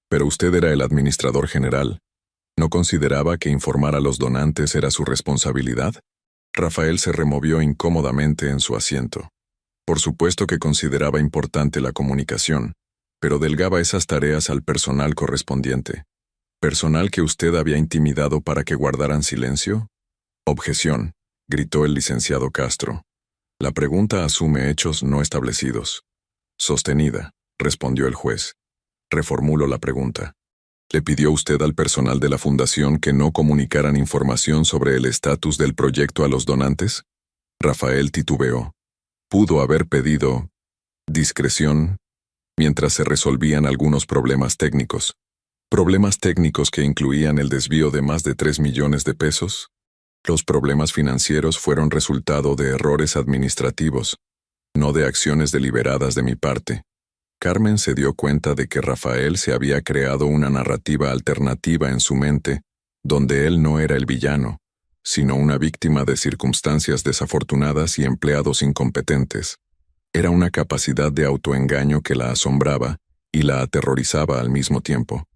Pero usted era el administrador general. ¿No consideraba que informar a los donantes era su responsabilidad? Rafael se removió incómodamente en su asiento. Por supuesto que consideraba importante la comunicación, pero delegaba esas tareas al personal correspondiente. ¿Personal que usted había intimidado para que guardaran silencio? Objeción, gritó el licenciado Castro. La pregunta asume hechos no establecidos. Sostenida, respondió el juez. Reformulo la pregunta. ¿Le pidió usted al personal de la fundación que no comunicaran información sobre el estatus del proyecto a los donantes? Rafael titubeó. Pudo haber pedido discreción mientras se resolvían algunos problemas técnicos. ¿Problemas técnicos que incluían el desvío de más de 3 millones de pesos? Los problemas financieros fueron resultado de errores administrativos, no de acciones deliberadas de mi parte. Carmen se dio cuenta de que Rafael se había creado una narrativa alternativa en su mente, donde él no era el villano, sino una víctima de circunstancias desafortunadas y empleados incompetentes. Era una capacidad de autoengaño que la asombraba y la aterrorizaba al mismo tiempo.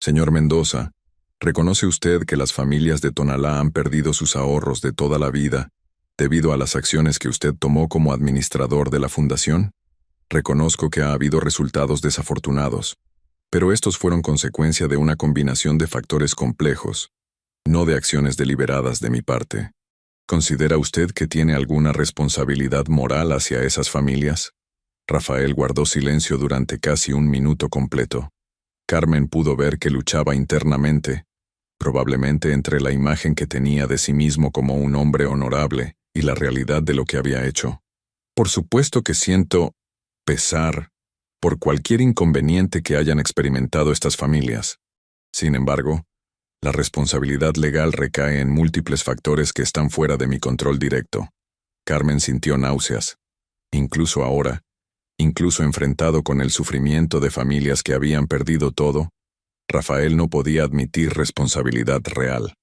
Señor Mendoza, ¿reconoce usted que las familias de Tonalá han perdido sus ahorros de toda la vida debido a las acciones que usted tomó como administrador de la fundación? Reconozco que ha habido resultados desafortunados, pero estos fueron consecuencia de una combinación de factores complejos, no de acciones deliberadas de mi parte. ¿Considera usted que tiene alguna responsabilidad moral hacia esas familias? Rafael guardó silencio durante casi un minuto completo. Carmen pudo ver que luchaba internamente, probablemente entre la imagen que tenía de sí mismo como un hombre honorable y la realidad de lo que había hecho. Por supuesto que siento pesar por cualquier inconveniente que hayan experimentado estas familias. Sin embargo, La responsabilidad legal recae en múltiples factores que están fuera de mi control directo. Carmen sintió náuseas. Incluso ahora, incluso enfrentado con el sufrimiento de familias que habían perdido todo, Rafael no podía admitir responsabilidad real.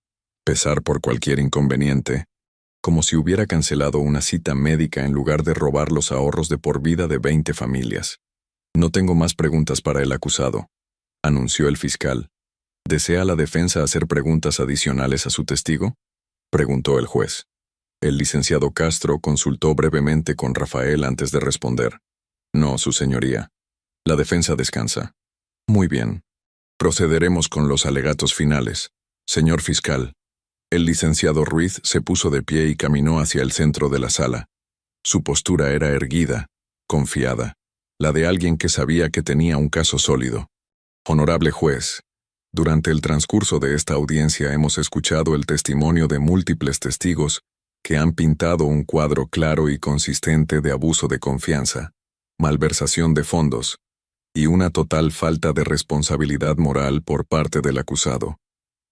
Pesar por cualquier inconveniente, como si hubiera cancelado una cita médica en lugar de robar los ahorros de por vida de 20 familias. No tengo más preguntas para el acusado, anunció el fiscal. ¿Desea la defensa hacer preguntas adicionales a su testigo?, preguntó el juez. El licenciado Castro consultó brevemente con Rafael antes de responder. No, su señoría. La defensa descansa. Muy bien. Procederemos con los alegatos finales. Señor fiscal. El licenciado Ruiz se puso de pie y caminó hacia el centro de la sala. Su postura era erguida, confiada, la de alguien que sabía que tenía un caso sólido. Honorable juez, durante el transcurso de esta audiencia hemos escuchado el testimonio de múltiples testigos que han pintado un cuadro claro y consistente de abuso de confianza, malversación de fondos y una total falta de responsabilidad moral por parte del acusado.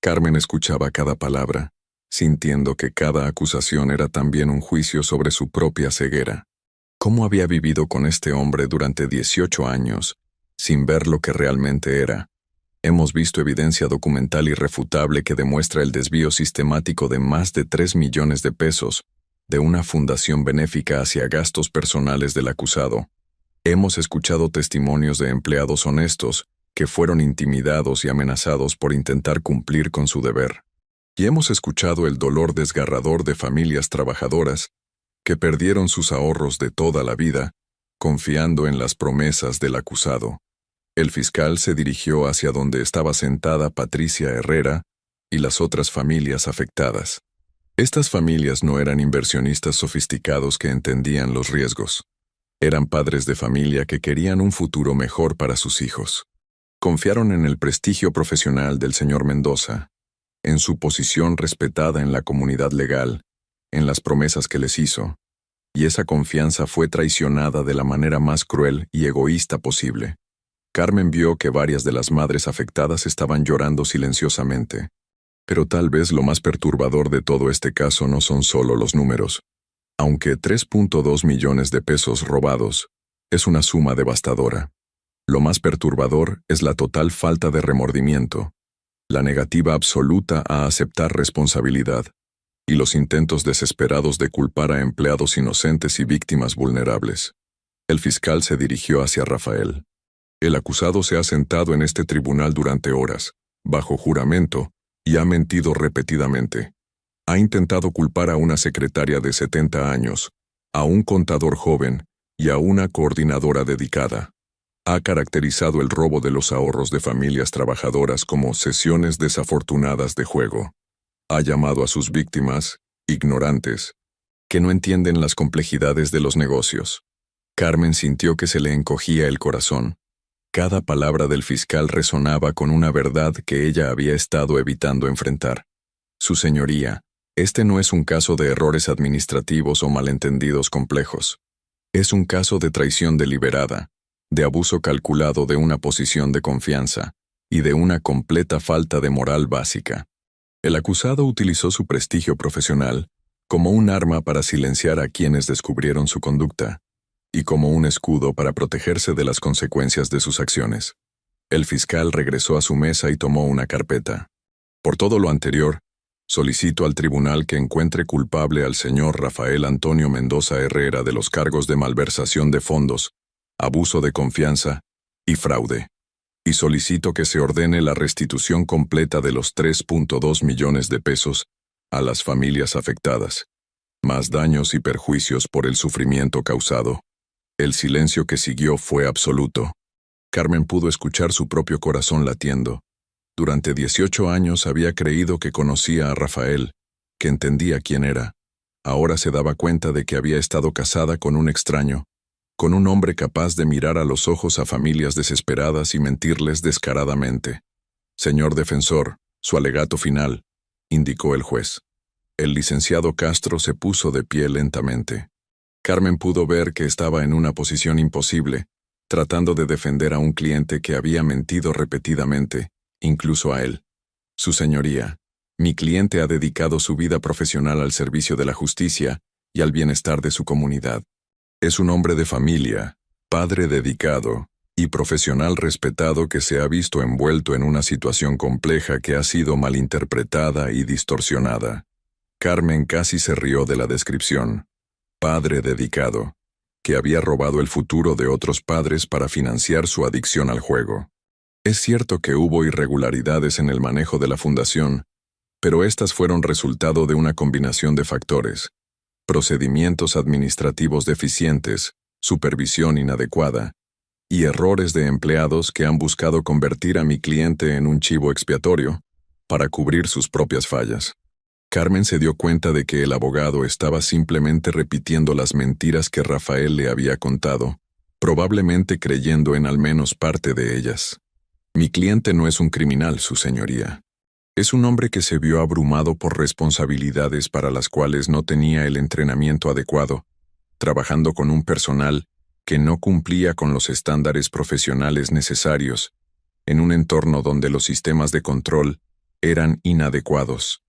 Carmen escuchaba cada palabra, sintiendo que cada acusación era también un juicio sobre su propia ceguera. ¿Cómo había vivido con este hombre durante 18 años, sin ver lo que realmente era? Hemos visto evidencia documental irrefutable que demuestra el desvío sistemático de más de 3 millones de pesos de una fundación benéfica hacia gastos personales del acusado. Hemos escuchado testimonios de empleados honestos que fueron intimidados y amenazados por intentar cumplir con su deber. Y hemos escuchado el dolor desgarrador de familias trabajadoras que perdieron sus ahorros de toda la vida, confiando en las promesas del acusado. El fiscal se dirigió hacia donde estaba sentada Patricia Herrera y las otras familias afectadas. Estas familias no eran inversionistas sofisticados que entendían los riesgos. Eran padres de familia que querían un futuro mejor para sus hijos. Confiaron en el prestigio profesional del señor Mendoza, en su posición respetada en la comunidad legal, en las promesas que les hizo, y esa confianza fue traicionada de la manera más cruel y egoísta posible. Carmen vio que varias de las madres afectadas estaban llorando silenciosamente. Pero tal vez lo más perturbador de todo este caso no son solo los números. Aunque 3.2 millones de pesos robados es una suma devastadora, lo más perturbador es la total falta de remordimiento, la negativa absoluta a aceptar responsabilidad y los intentos desesperados de culpar a empleados inocentes y víctimas vulnerables. El fiscal se dirigió hacia Rafael. El acusado se ha sentado en este tribunal durante horas, bajo juramento, y ha mentido repetidamente. Ha intentado culpar a una secretaria de 70 años, a un contador joven y a una coordinadora dedicada. Ha caracterizado el robo de los ahorros de familias trabajadoras como sesiones desafortunadas de juego. Ha llamado a sus víctimas ignorantes, que no entienden las complejidades de los negocios. Carmen sintió que se le encogía el corazón. Cada palabra del fiscal resonaba con una verdad que ella había estado evitando enfrentar. Su señoría, este no es un caso de errores administrativos o malentendidos complejos. Es un caso de traición deliberada, de abuso calculado de una posición de confianza y de una completa falta de moral básica. El acusado utilizó su prestigio profesional como un arma para silenciar a quienes descubrieron su conducta y como un escudo para protegerse de las consecuencias de sus acciones. El fiscal regresó a su mesa y tomó una carpeta. Por todo lo anterior, solicito al tribunal que encuentre culpable al señor Rafael Antonio Mendoza Herrera de los cargos de malversación de fondos, abuso de confianza y fraude. Y solicito que se ordene la restitución completa de los 3.2 millones de pesos a las familias afectadas, más daños y perjuicios por el sufrimiento causado. El silencio que siguió fue absoluto. Carmen pudo escuchar su propio corazón latiendo. Durante 18 años había creído que conocía a Rafael, que entendía quién era. Ahora se daba cuenta de que había estado casada con un extraño, con un hombre capaz de mirar a los ojos a familias desesperadas y mentirles descaradamente. Señor defensor, su alegato final, indicó el juez. El licenciado Castro se puso de pie lentamente. Carmen pudo ver que estaba en una posición imposible, tratando de defender a un cliente que había mentido repetidamente, incluso a él. Su señoría, mi cliente ha dedicado su vida profesional al servicio de la justicia y al bienestar de su comunidad. Es un hombre de familia, padre dedicado y profesional respetado que se ha visto envuelto en una situación compleja que ha sido malinterpretada y distorsionada. Carmen casi se rió de la descripción. Padre dedicado, que había robado el futuro de otros padres para financiar su adicción al juego. Es cierto que hubo irregularidades en el manejo de la fundación, pero estas fueron resultado de una combinación de factores: procedimientos administrativos deficientes, supervisión inadecuada, y errores de empleados que han buscado convertir a mi cliente en un chivo expiatorio para cubrir sus propias fallas. Carmen se dio cuenta de que el abogado estaba simplemente repitiendo las mentiras que Rafael le había contado, probablemente creyendo en al menos parte de ellas. Mi cliente no es un criminal, su señoría. Es un hombre que se vio abrumado por responsabilidades para las cuales no tenía el entrenamiento adecuado, trabajando con un personal que no cumplía con los estándares profesionales necesarios, en un entorno donde los sistemas de control eran inadecuados.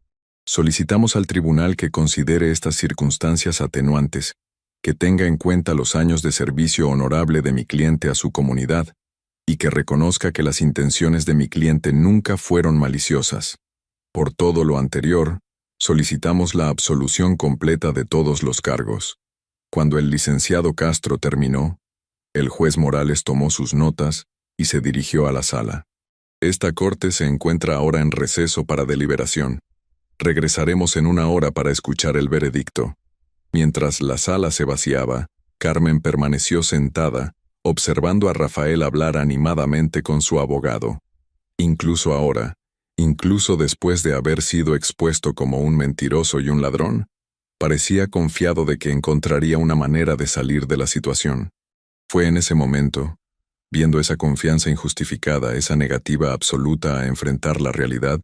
Solicitamos al tribunal que considere estas circunstancias atenuantes, que tenga en cuenta los años de servicio honorable de mi cliente a su comunidad, y que reconozca que las intenciones de mi cliente nunca fueron maliciosas. Por todo lo anterior, solicitamos la absolución completa de todos los cargos. Cuando el licenciado Castro terminó, el juez Morales tomó sus notas y se dirigió a la sala. Esta corte se encuentra ahora en receso para deliberación. Regresaremos en 1 hora para escuchar el veredicto. Mientras la sala se vaciaba, Carmen permaneció sentada, observando a Rafael hablar animadamente con su abogado. Incluso ahora, incluso después de haber sido expuesto como un mentiroso y un ladrón, parecía confiado de que encontraría una manera de salir de la situación. Fue en ese momento, viendo esa confianza injustificada, esa negativa absoluta a enfrentar la realidad,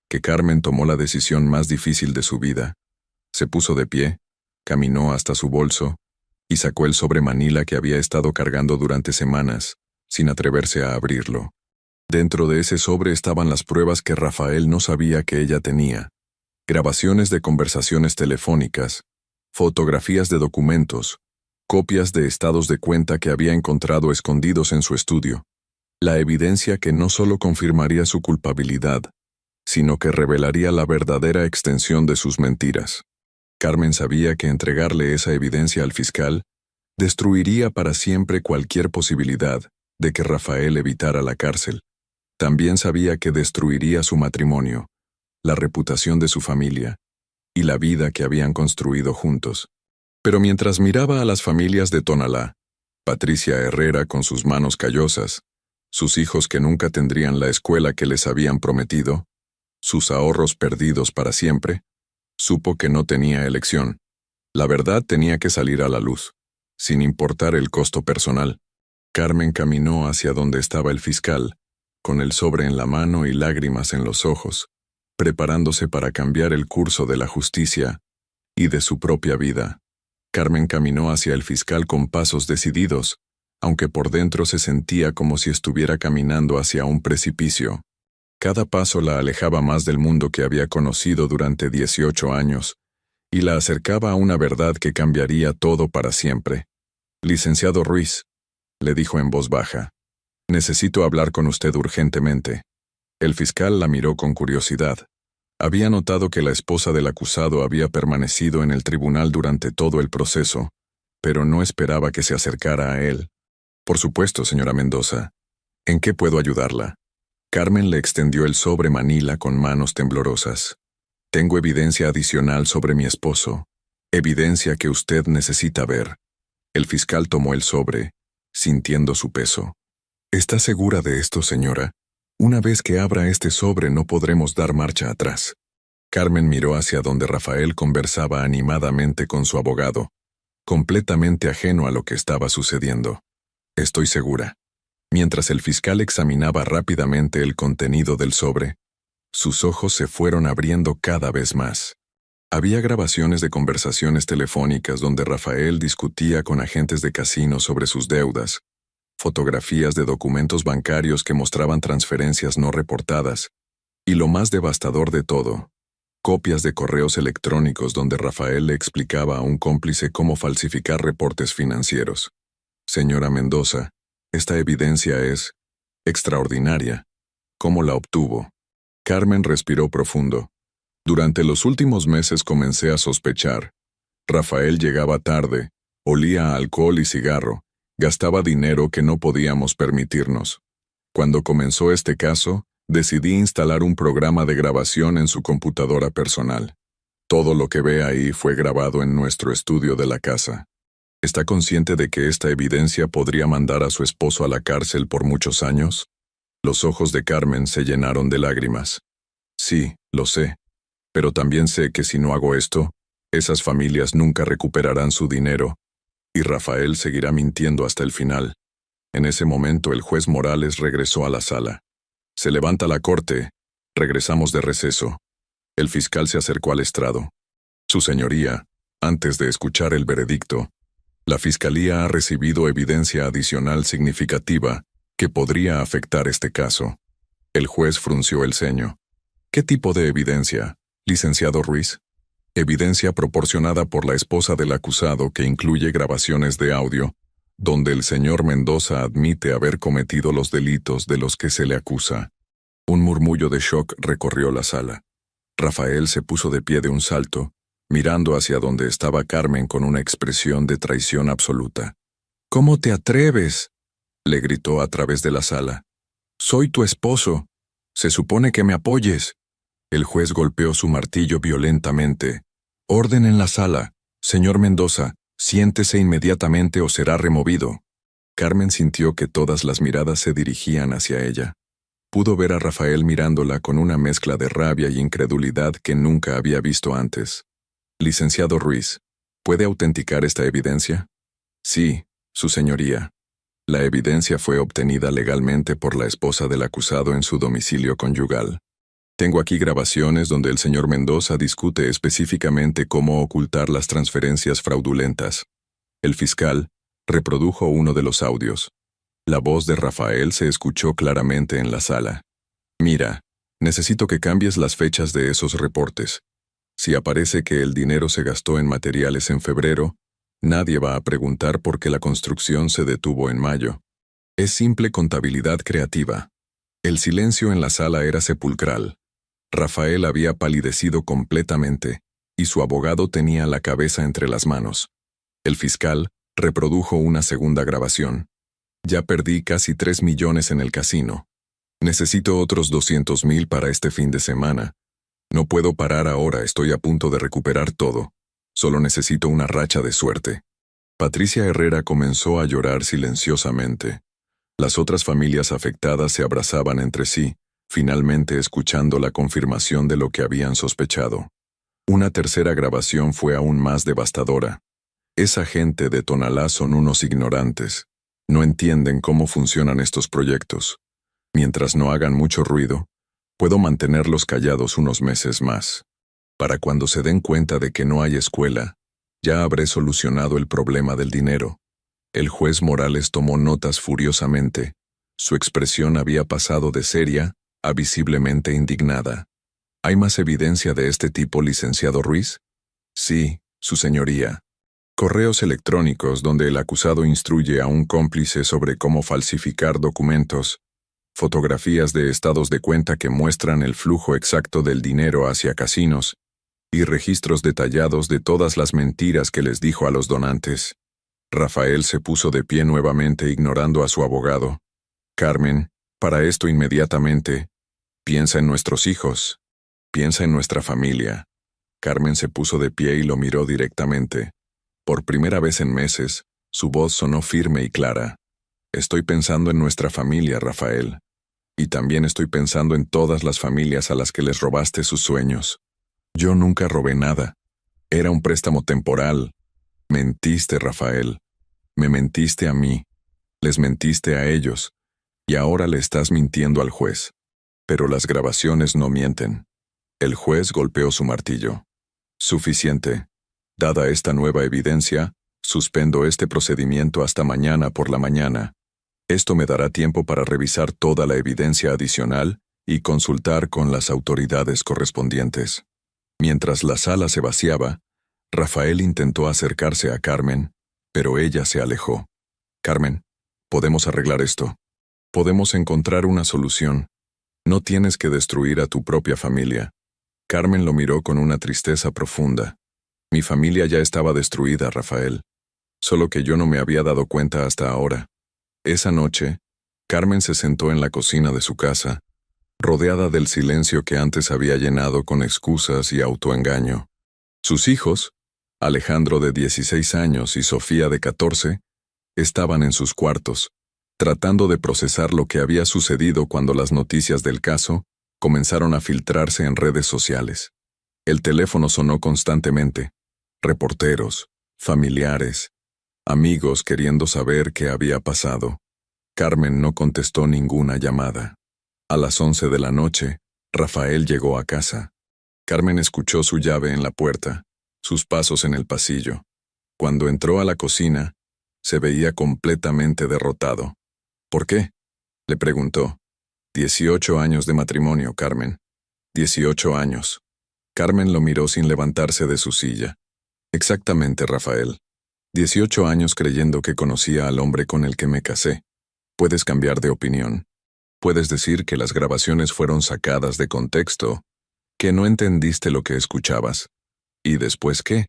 que Carmen tomó la decisión más difícil de su vida. Se puso de pie, caminó hasta su bolso y sacó el sobre manila que había estado cargando durante semanas, sin atreverse a abrirlo. Dentro de ese sobre estaban las pruebas que Rafael no sabía que ella tenía: grabaciones de conversaciones telefónicas, fotografías de documentos, copias de estados de cuenta que había encontrado escondidos en su estudio. La evidencia que no solo confirmaría su culpabilidad, sino que revelaría la verdadera extensión de sus mentiras. Carmen sabía que entregarle esa evidencia al fiscal destruiría para siempre cualquier posibilidad de que Rafael evitara la cárcel. También sabía que destruiría su matrimonio, la reputación de su familia y la vida que habían construido juntos. Pero mientras miraba a las familias de Tonalá, Patricia Herrera con sus manos callosas, sus hijos que nunca tendrían la escuela que les habían prometido, sus ahorros perdidos para siempre, supo que no tenía elección. La verdad tenía que salir a la luz, sin importar el costo personal. Carmen caminó hacia donde estaba el fiscal, con el sobre en la mano y lágrimas en los ojos, preparándose para cambiar el curso de la justicia y de su propia vida. Carmen caminó hacia el fiscal con pasos decididos, aunque por dentro se sentía como si estuviera caminando hacia un precipicio. Cada paso la alejaba más del mundo que había conocido durante 18 años, y la acercaba a una verdad que cambiaría todo para siempre. «Licenciado Ruiz», le dijo en voz baja, «necesito hablar con usted urgentemente». El fiscal la miró con curiosidad. Había notado que la esposa del acusado había permanecido en el tribunal durante todo el proceso, pero no esperaba que se acercara a él. «Por supuesto, señora Mendoza. ¿En qué puedo ayudarla?». Carmen le extendió el sobre manila con manos temblorosas. «Tengo evidencia adicional sobre mi esposo, evidencia que usted necesita ver». El fiscal tomó el sobre, sintiendo su peso. «¿Está segura de esto, señora? Una vez que abra este sobre no podremos dar marcha atrás». Carmen miró hacia donde Rafael conversaba animadamente con su abogado, completamente ajeno a lo que estaba sucediendo. «Estoy segura». Mientras el fiscal examinaba rápidamente el contenido del sobre, sus ojos se fueron abriendo cada vez más. Había grabaciones de conversaciones telefónicas donde Rafael discutía con agentes de casinos sobre sus deudas, fotografías de documentos bancarios que mostraban transferencias no reportadas, Y lo más devastador de todo, copias de correos electrónicos donde Rafael le explicaba a un cómplice cómo falsificar reportes financieros. Señora Mendoza, esta evidencia es extraordinaria. ¿Cómo la obtuvo? Carmen respiró profundo. Durante los últimos meses comencé a sospechar. Rafael llegaba tarde, olía a alcohol y cigarro, gastaba dinero que no podíamos permitirnos. Cuando comenzó este caso, decidí instalar un programa de grabación en su computadora personal. Todo lo que ve ahí fue grabado en nuestro estudio de la casa. ¿Está consciente de que esta evidencia podría mandar a su esposo a la cárcel por muchos años? Los ojos de Carmen se llenaron de lágrimas. Sí, lo sé. Pero también sé que si no hago esto, esas familias nunca recuperarán su dinero, y Rafael seguirá mintiendo hasta el final. En ese momento el juez Morales regresó a la sala. Se levanta la corte. Regresamos de receso. El fiscal se acercó al estrado. Su señoría, antes de escuchar el veredicto, la fiscalía ha recibido evidencia adicional significativa que podría afectar este caso. El juez frunció el ceño. ¿Qué tipo de evidencia, licenciado Ruiz? Evidencia proporcionada por la esposa del acusado que incluye grabaciones de audio, donde el señor Mendoza admite haber cometido los delitos de los que se le acusa. Un murmullo de shock recorrió la sala. Rafael se puso de pie de un salto, mirando hacia donde estaba Carmen con una expresión de traición absoluta. «¿Cómo te atreves?», le gritó a través de la sala. «Soy tu esposo. Se supone que me apoyes». El juez golpeó su martillo violentamente. «Orden en la sala. Señor Mendoza, siéntese inmediatamente o será removido». Carmen sintió que todas las miradas se dirigían hacia ella. Pudo ver a Rafael mirándola con una mezcla de rabia y incredulidad que nunca había visto antes. «Licenciado Ruiz, ¿puede autenticar esta evidencia?» «Sí, su señoría». La evidencia fue obtenida legalmente por la esposa del acusado en su domicilio conyugal. Tengo aquí grabaciones donde el señor Mendoza discute específicamente cómo ocultar las transferencias fraudulentas. El fiscal reprodujo uno de los audios. La voz de Rafael se escuchó claramente en la sala. «Mira, necesito que cambies las fechas de esos reportes. Si aparece que el dinero se gastó en materiales en febrero, nadie va a preguntar por qué la construcción se detuvo en mayo. Es simple contabilidad creativa». El silencio en la sala era sepulcral. Rafael había palidecido completamente, y su abogado tenía la cabeza entre las manos. El fiscal reprodujo una segunda grabación. «Ya perdí casi 3 millones en el casino. Necesito otros 200,000 para este fin de semana. No puedo parar ahora, estoy a punto de recuperar todo. Solo necesito una racha de suerte». Patricia Herrera comenzó a llorar silenciosamente. Las otras familias afectadas se abrazaban entre sí, finalmente escuchando la confirmación de lo que habían sospechado. Una tercera grabación fue aún más devastadora. «Esa gente de Tonalá son unos ignorantes. No entienden cómo funcionan estos proyectos. Mientras no hagan mucho ruido, puedo mantenerlos callados unos meses más. Para cuando se den cuenta de que no hay escuela, ya habré solucionado el problema del dinero». El juez Morales tomó notas furiosamente. Su expresión había pasado de seria a visiblemente indignada. «¿Hay más evidencia de este tipo, licenciado Ruiz?» «Sí, su señoría. Correos electrónicos donde el acusado instruye a un cómplice sobre cómo falsificar documentos, fotografías de estados de cuenta que muestran el flujo exacto del dinero hacia casinos, y registros detallados de todas las mentiras que les dijo a los donantes». Rafael se puso de pie nuevamente ignorando a su abogado. «Carmen, para esto inmediatamente, piensa en nuestros hijos, piensa en nuestra familia». Carmen se puso de pie y lo miró directamente. Por primera vez en meses, su voz sonó firme y clara. «Estoy pensando en nuestra familia, Rafael. Y también estoy pensando en todas las familias a las que les robaste sus sueños. Yo nunca robé nada. Era un préstamo temporal. Mentiste, Rafael. Me mentiste a mí. Les mentiste a ellos. Y ahora le estás mintiendo al juez. Pero las grabaciones no mienten». El juez golpeó su martillo. «Suficiente. Dada esta nueva evidencia, suspendo este procedimiento hasta mañana por la mañana. Esto me dará tiempo para revisar toda la evidencia adicional y consultar con las autoridades correspondientes. Mientras la sala se vaciaba, Rafael intentó acercarse a Carmen, pero ella se alejó. Carmen, podemos arreglar esto. Podemos encontrar una solución. No tienes que destruir a tu propia familia. Carmen lo miró con una tristeza profunda. Mi familia ya estaba destruida, Rafael. Solo que yo no me había dado cuenta hasta ahora. Esa noche, Carmen se sentó en la cocina de su casa, rodeada del silencio que antes había llenado con excusas y autoengaño. Sus hijos, Alejandro de 16 años y Sofía de 14, estaban en sus cuartos, tratando de procesar lo que había sucedido cuando las noticias del caso comenzaron a filtrarse en redes sociales. El teléfono sonó constantemente. Reporteros, familiares, amigos queriendo saber qué había pasado. Carmen no contestó ninguna llamada. A las 11 de la noche, Rafael llegó a casa. Carmen escuchó su llave en la puerta, sus pasos en el pasillo. Cuando entró a la cocina, se veía completamente derrotado. ¿Por qué?, le preguntó. 18 años de matrimonio, Carmen. 18 años. Carmen lo miró sin levantarse de su silla. Exactamente, Rafael. 18 años creyendo que conocía al hombre con el que me casé. Puedes cambiar de opinión. Puedes decir que las grabaciones fueron sacadas de contexto, que no entendiste lo que escuchabas. ¿Y después qué?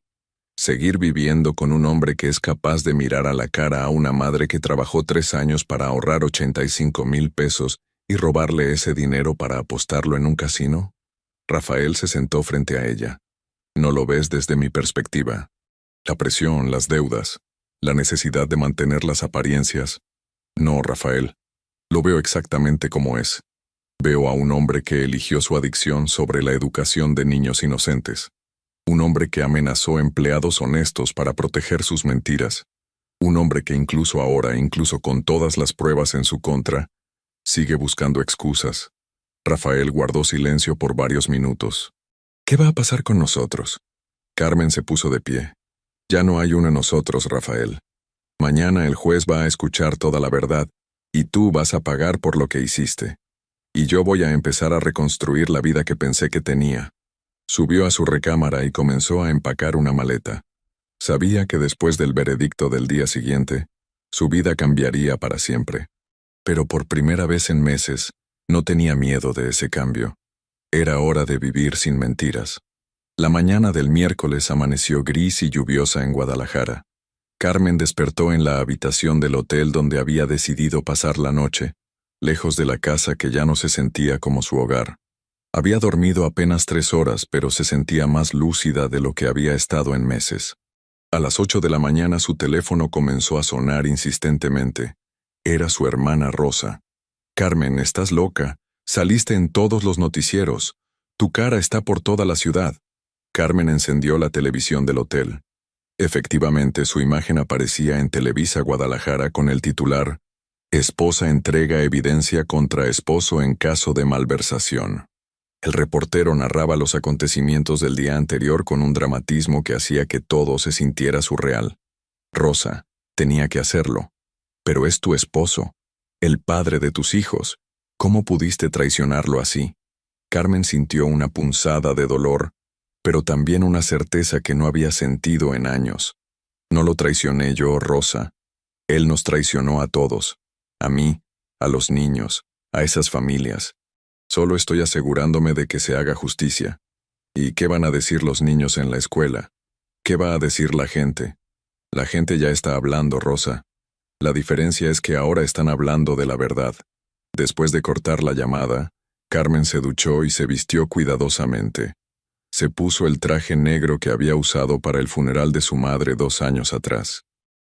Seguir viviendo con un hombre que es capaz de mirar a la cara a una madre que trabajó 3 años para ahorrar 85,000 pesos y robarle ese dinero para apostarlo en un casino. Rafael se sentó frente a ella. No lo ves desde mi perspectiva. La presión, las deudas, la necesidad de mantener las apariencias. No, Rafael. Lo veo exactamente como es. Veo a un hombre que eligió su adicción sobre la educación de niños inocentes. Un hombre que amenazó empleados honestos para proteger sus mentiras. Un hombre que incluso ahora, incluso con todas las pruebas en su contra, sigue buscando excusas. Rafael guardó silencio por varios minutos. ¿Qué va a pasar con nosotros? Carmen se puso de pie. Ya no hay uno en nosotros, Rafael. Mañana el juez va a escuchar toda la verdad, y tú vas a pagar por lo que hiciste. Y yo voy a empezar a reconstruir la vida que pensé que tenía. Subió a su recámara y comenzó a empacar una maleta. Sabía que después del veredicto del día siguiente, su vida cambiaría para siempre. Pero por primera vez en meses, no tenía miedo de ese cambio. Era hora de vivir sin mentiras. La mañana del miércoles amaneció gris y lluviosa en Guadalajara. Carmen despertó en la habitación del hotel donde había decidido pasar la noche, lejos de la casa que ya no se sentía como su hogar. Había dormido apenas 3 horas, pero se sentía más lúcida de lo que había estado en meses. A las 8 de la mañana su teléfono comenzó a sonar insistentemente. Era su hermana Rosa. Carmen, estás loca. Saliste en todos los noticieros. Tu cara está por toda la ciudad. Carmen encendió la televisión del hotel. Efectivamente, su imagen aparecía en Televisa Guadalajara con el titular: Esposa entrega evidencia contra esposo en caso de malversación. El reportero narraba los acontecimientos del día anterior con un dramatismo que hacía que todo se sintiera surreal. Rosa, tenía que hacerlo. Pero es tu esposo, el padre de tus hijos. ¿Cómo pudiste traicionarlo así? Carmen sintió una punzada de dolor, pero también una certeza que no había sentido en años. No lo traicioné yo, Rosa. Él nos traicionó a todos. A mí, a los niños, a esas familias. Solo estoy asegurándome de que se haga justicia. ¿Y qué van a decir los niños en la escuela? ¿Qué va a decir la gente? La gente ya está hablando, Rosa. La diferencia es que ahora están hablando de la verdad. Después de cortar la llamada, Carmen se duchó y se vistió cuidadosamente. Se puso el traje negro que había usado para el funeral de su madre 2 años atrás.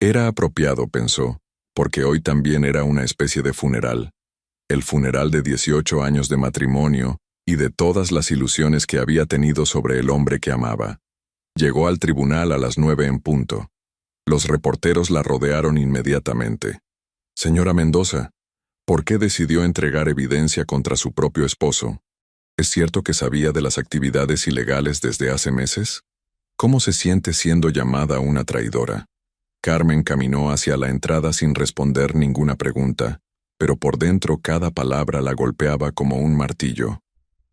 Era apropiado, pensó, porque hoy también era una especie de funeral. El funeral de 18 años de matrimonio y de todas las ilusiones que había tenido sobre el hombre que amaba. Llegó al tribunal a las 9 en punto. Los reporteros la rodearon inmediatamente. Señora Mendoza, ¿por qué decidió entregar evidencia contra su propio esposo? ¿Es cierto que sabía de las actividades ilegales desde hace meses? ¿Cómo se siente siendo llamada una traidora? Carmen caminó hacia la entrada sin responder ninguna pregunta, pero por dentro cada palabra la golpeaba como un martillo.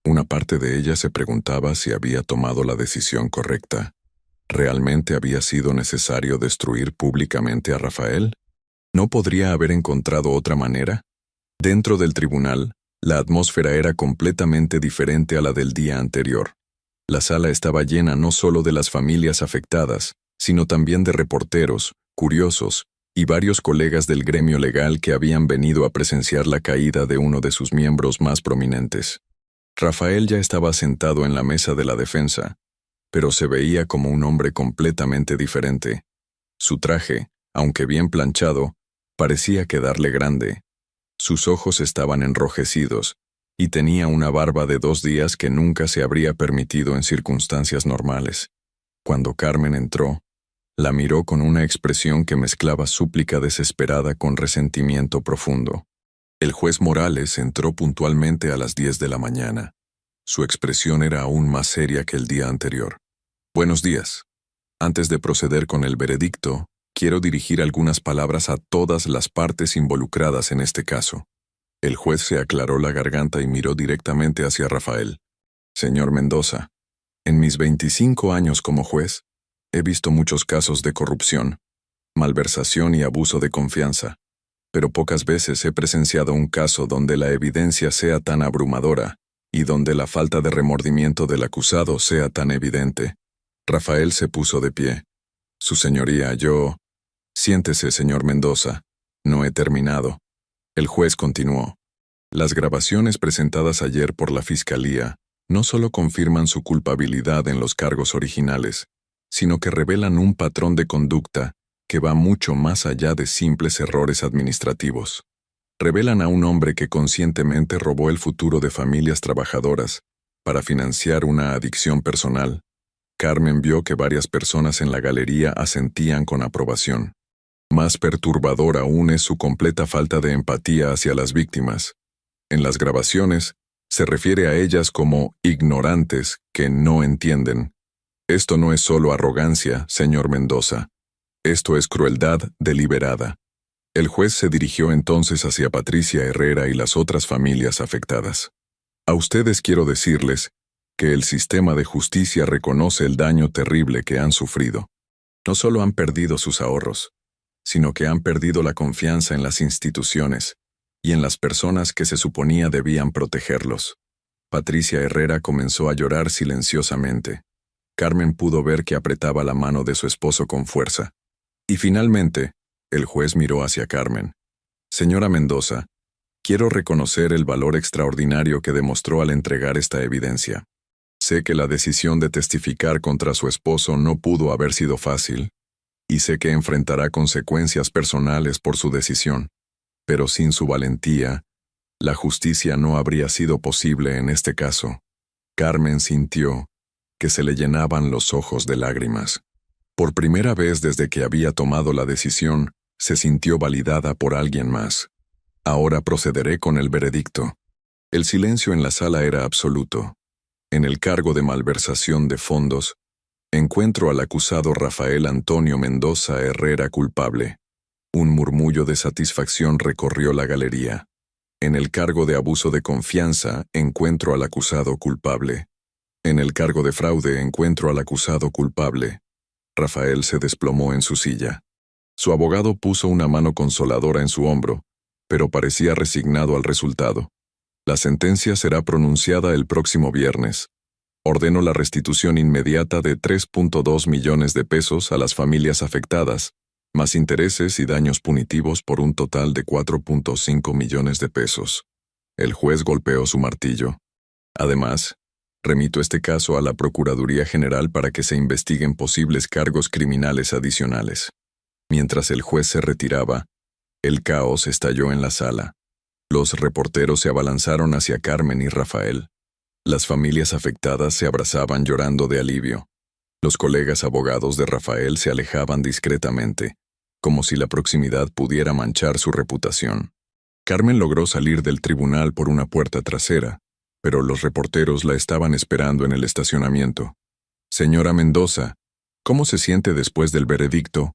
Una parte de ella se preguntaba si había tomado la decisión correcta. ¿Realmente había sido necesario destruir públicamente a Rafael? ¿No podría haber encontrado otra manera? Dentro del tribunal, la atmósfera era completamente diferente a la del día anterior. La sala estaba llena no solo de las familias afectadas, sino también de reporteros, curiosos y varios colegas del gremio legal que habían venido a presenciar la caída de uno de sus miembros más prominentes. Rafael ya estaba sentado en la mesa de la defensa, pero se veía como un hombre completamente diferente. Su traje, aunque bien planchado, parecía quedarle grande. Sus ojos estaban enrojecidos, y tenía una barba de 2 días que nunca se habría permitido en circunstancias normales. Cuando Carmen entró, la miró con una expresión que mezclaba súplica desesperada con resentimiento profundo. El juez Morales entró puntualmente a las 10 de la mañana. Su expresión era aún más seria que el día anterior. «Buenos días. Antes de proceder con el veredicto, quiero dirigir algunas palabras a todas las partes involucradas en este caso». El juez se aclaró la garganta y miró directamente hacia Rafael. «Señor Mendoza, en mis 25 años como juez, he visto muchos casos de corrupción, malversación y abuso de confianza, pero pocas veces he presenciado un caso donde la evidencia sea tan abrumadora y donde la falta de remordimiento del acusado sea tan evidente». Rafael se puso de pie. «Su señoría, yo...» «Siéntese, señor Mendoza. No he terminado». El juez continuó. «Las grabaciones presentadas ayer por la Fiscalía no solo confirman su culpabilidad en los cargos originales, sino que revelan un patrón de conducta que va mucho más allá de simples errores administrativos. Revelan a un hombre que conscientemente robó el futuro de familias trabajadoras para financiar una adicción personal». Carmen vio que varias personas en la galería asentían con aprobación. Más perturbador aún es su completa falta de empatía hacia las víctimas. En las grabaciones, se refiere a ellas como ignorantes que no entienden. Esto no es solo arrogancia, señor Mendoza. Esto es crueldad deliberada. El juez se dirigió entonces hacia Patricia Herrera y las otras familias afectadas. A ustedes quiero decirles que el sistema de justicia reconoce el daño terrible que han sufrido. No solo han perdido sus ahorros, sino que han perdido la confianza en las instituciones y en las personas que se suponía debían protegerlos. Patricia Herrera comenzó a llorar silenciosamente. Carmen pudo ver que apretaba la mano de su esposo con fuerza. Y finalmente, el juez miró hacia Carmen. «Señora Mendoza, quiero reconocer el valor extraordinario que demostró al entregar esta evidencia. Sé que la decisión de testificar contra su esposo no pudo haber sido fácil, y sé que enfrentará consecuencias personales por su decisión, pero sin su valentía, la justicia no habría sido posible en este caso». Carmen sintió que se le llenaban los ojos de lágrimas. Por primera vez desde que había tomado la decisión, se sintió validada por alguien más. «Ahora procederé con el veredicto». El silencio en la sala era absoluto. En el cargo de malversación de fondos, encuentro al acusado Rafael Antonio Mendoza Herrera culpable. Un murmullo de satisfacción recorrió la galería. En el cargo de abuso de confianza, encuentro al acusado culpable. En el cargo de fraude, encuentro al acusado culpable. Rafael se desplomó en su silla. Su abogado puso una mano consoladora en su hombro, pero parecía resignado al resultado. «La sentencia será pronunciada el próximo viernes. Ordeno la restitución inmediata de 3.2 millones de pesos a las familias afectadas, más intereses y daños punitivos por un total de 4.5 millones de pesos». El juez golpeó su martillo. «Además, remito este caso a la Procuraduría General para que se investiguen posibles cargos criminales adicionales». Mientras el juez se retiraba, el caos estalló en la sala. Los reporteros se abalanzaron hacia Carmen y Rafael. Las familias afectadas se abrazaban llorando de alivio. Los colegas abogados de Rafael se alejaban discretamente, como si la proximidad pudiera manchar su reputación. Carmen logró salir del tribunal por una puerta trasera, pero los reporteros la estaban esperando en el estacionamiento. «Señora Mendoza, ¿cómo se siente después del veredicto?».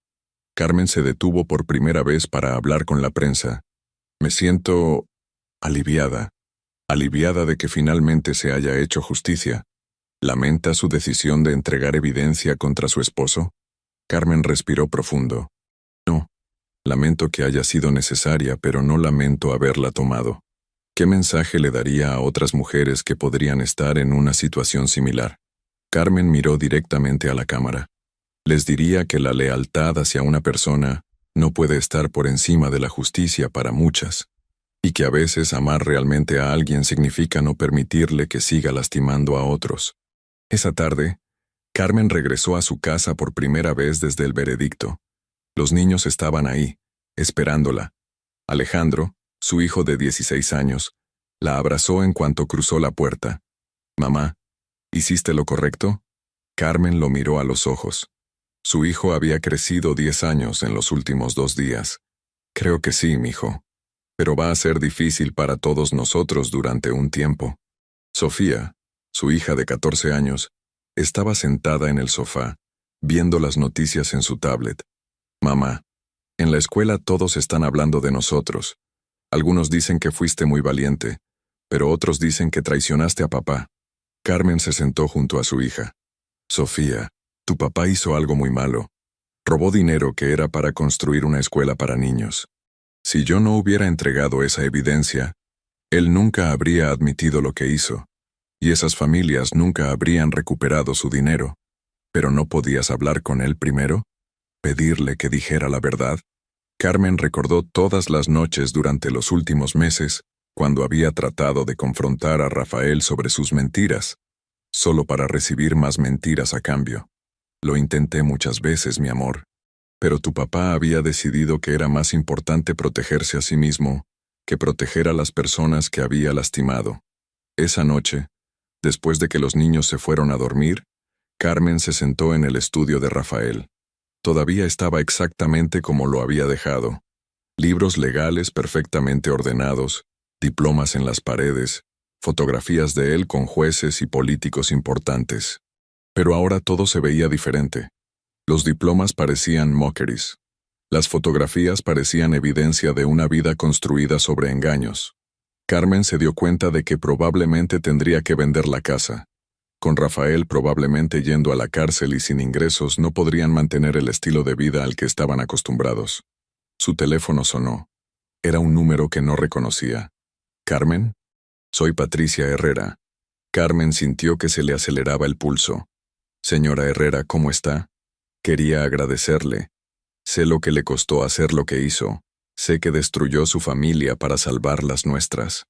Carmen se detuvo por primera vez para hablar con la prensa. Me siento aliviada, aliviada de que finalmente se haya hecho justicia. ¿Lamenta su decisión de entregar evidencia contra su esposo? Carmen respiró profundo. No, lamento que haya sido necesaria, pero no lamento haberla tomado. ¿Qué mensaje le daría a otras mujeres que podrían estar en una situación similar? Carmen miró directamente a la cámara. Les diría que la lealtad hacia una persona no puede estar por encima de la justicia para muchas, y que a veces amar realmente a alguien significa no permitirle que siga lastimando a otros. Esa tarde, Carmen regresó a su casa por primera vez desde el veredicto. Los niños estaban ahí, esperándola. Alejandro, su hijo de 16 años, la abrazó en cuanto cruzó la puerta. «Mamá, ¿hiciste lo correcto?» Carmen lo miró a los ojos. Su hijo había crecido 10 años en los últimos 2 días. «Creo que sí, mijo. Pero va a ser difícil para todos nosotros durante un tiempo». Sofía, su hija de 14 años, estaba sentada en el sofá, viendo las noticias en su tablet. «Mamá, en la escuela todos están hablando de nosotros. Algunos dicen que fuiste muy valiente, pero otros dicen que traicionaste a papá». Carmen se sentó junto a su hija. «Sofía, tu papá hizo algo muy malo. Robó dinero que era para construir una escuela para niños. Si yo no hubiera entregado esa evidencia, él nunca habría admitido lo que hizo, y esas familias nunca habrían recuperado su dinero. ¿Pero no podías hablar con él primero? ¿Pedirle que dijera la verdad?» Carmen recordó todas las noches durante los últimos meses, cuando había tratado de confrontar a Rafael sobre sus mentiras, solo para recibir más mentiras a cambio. «Lo intenté muchas veces, mi amor, pero tu papá había decidido que era más importante protegerse a sí mismo que proteger a las personas que había lastimado». Esa noche, después de que los niños se fueron a dormir, Carmen se sentó en el estudio de Rafael. Todavía estaba exactamente como lo había dejado. Libros legales perfectamente ordenados, diplomas en las paredes, fotografías de él con jueces y políticos importantes. Pero ahora todo se veía diferente. Los diplomas parecían mockeries. Las fotografías parecían evidencia de una vida construida sobre engaños. Carmen se dio cuenta de que probablemente tendría que vender la casa. Con Rafael probablemente yendo a la cárcel y sin ingresos no podrían mantener el estilo de vida al que estaban acostumbrados. Su teléfono sonó. Era un número que no reconocía. «¿Carmen?» «Soy Patricia Herrera». Carmen sintió que se le aceleraba el pulso. «Señora Herrera, ¿cómo está? Quería agradecerle. Sé lo que le costó hacer lo que hizo. Sé que destruyó su familia para salvar las nuestras».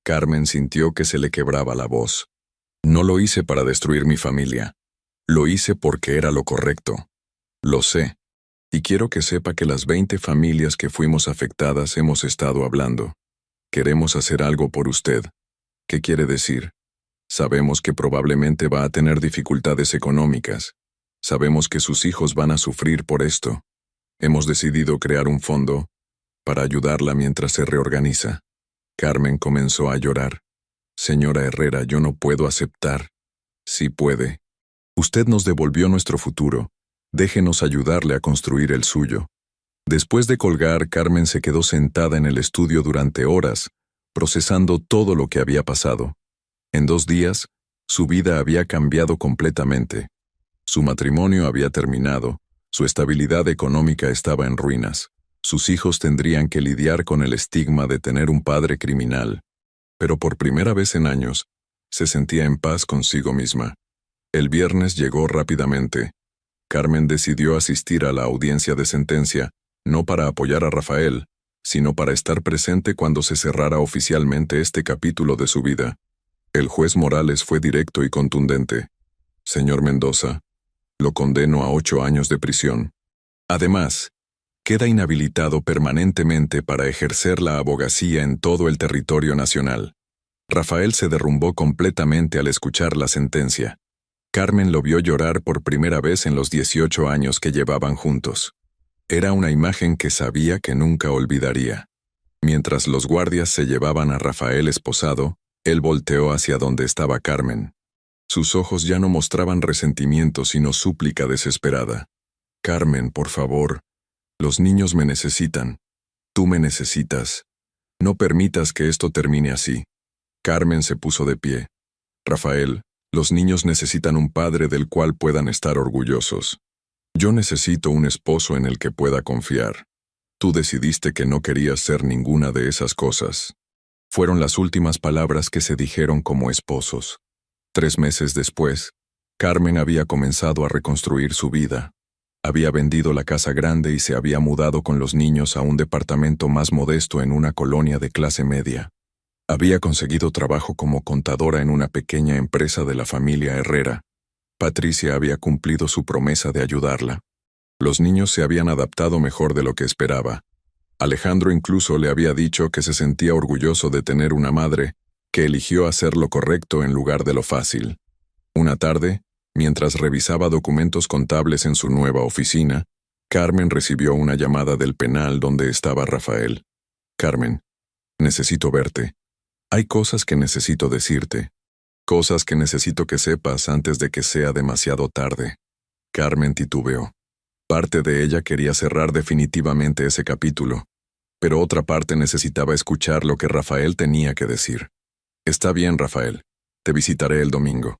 Carmen sintió que se le quebraba la voz. «No lo hice para destruir mi familia. Lo hice porque era lo correcto. Lo sé. Y quiero que sepa que las 20 familias que fuimos afectadas hemos estado hablando. Queremos hacer algo por usted». «¿Qué quiere decir?» «Sabemos que probablemente va a tener dificultades económicas. Sabemos que sus hijos van a sufrir por esto. Hemos decidido crear un fondo para ayudarla mientras se reorganiza». Carmen comenzó a llorar. «Señora Herrera, yo no puedo aceptar». «Sí puede. Usted nos devolvió nuestro futuro. Déjenos ayudarle a construir el suyo». Después de colgar, Carmen se quedó sentada en el estudio durante horas, procesando todo lo que había pasado. En 2 días, su vida había cambiado completamente. Su matrimonio había terminado, su estabilidad económica estaba en ruinas. Sus hijos tendrían que lidiar con el estigma de tener un padre criminal. Pero por primera vez en años, se sentía en paz consigo misma. El viernes llegó rápidamente. Carmen decidió asistir a la audiencia de sentencia, no para apoyar a Rafael, sino para estar presente cuando se cerrara oficialmente este capítulo de su vida. El juez Morales fue directo y contundente. «Señor Mendoza, lo condeno a 8 años de prisión. Además, queda inhabilitado permanentemente para ejercer la abogacía en todo el territorio nacional». Rafael se derrumbó completamente al escuchar la sentencia. Carmen lo vio llorar por primera vez en los 18 años que llevaban juntos. Era una imagen que sabía que nunca olvidaría. Mientras los guardias se llevaban a Rafael esposado, él volteó hacia donde estaba Carmen. Sus ojos ya no mostraban resentimiento sino súplica desesperada. «Carmen, por favor. Los niños me necesitan. Tú me necesitas. No permitas que esto termine así. Carmen se puso de pie. Rafael, los niños necesitan un padre del cual puedan estar orgullosos. Yo necesito un esposo en el que pueda confiar. Tú decidiste que no querías ser ninguna de esas cosas. Fueron las últimas palabras que se dijeron como esposos. 3 meses después, Carmen había comenzado a reconstruir su vida. Había vendido la casa grande y se había mudado con los niños a un departamento más modesto en una colonia de clase media. Había conseguido trabajo como contadora en una pequeña empresa de la familia Herrera. Patricia había cumplido su promesa de ayudarla. Los niños se habían adaptado mejor de lo que esperaba. Alejandro incluso le había dicho que se sentía orgulloso de tener una madre que eligió hacer lo correcto en lugar de lo fácil. Una tarde, mientras revisaba documentos contables en su nueva oficina, Carmen recibió una llamada del penal donde estaba Rafael. Carmen, necesito verte. Hay cosas que necesito decirte. Cosas que necesito que sepas antes de que sea demasiado tarde. Carmen titubeó. Parte de ella quería cerrar definitivamente ese capítulo, pero otra parte necesitaba escuchar lo que Rafael tenía que decir. Está bien, Rafael. Te visitaré el domingo.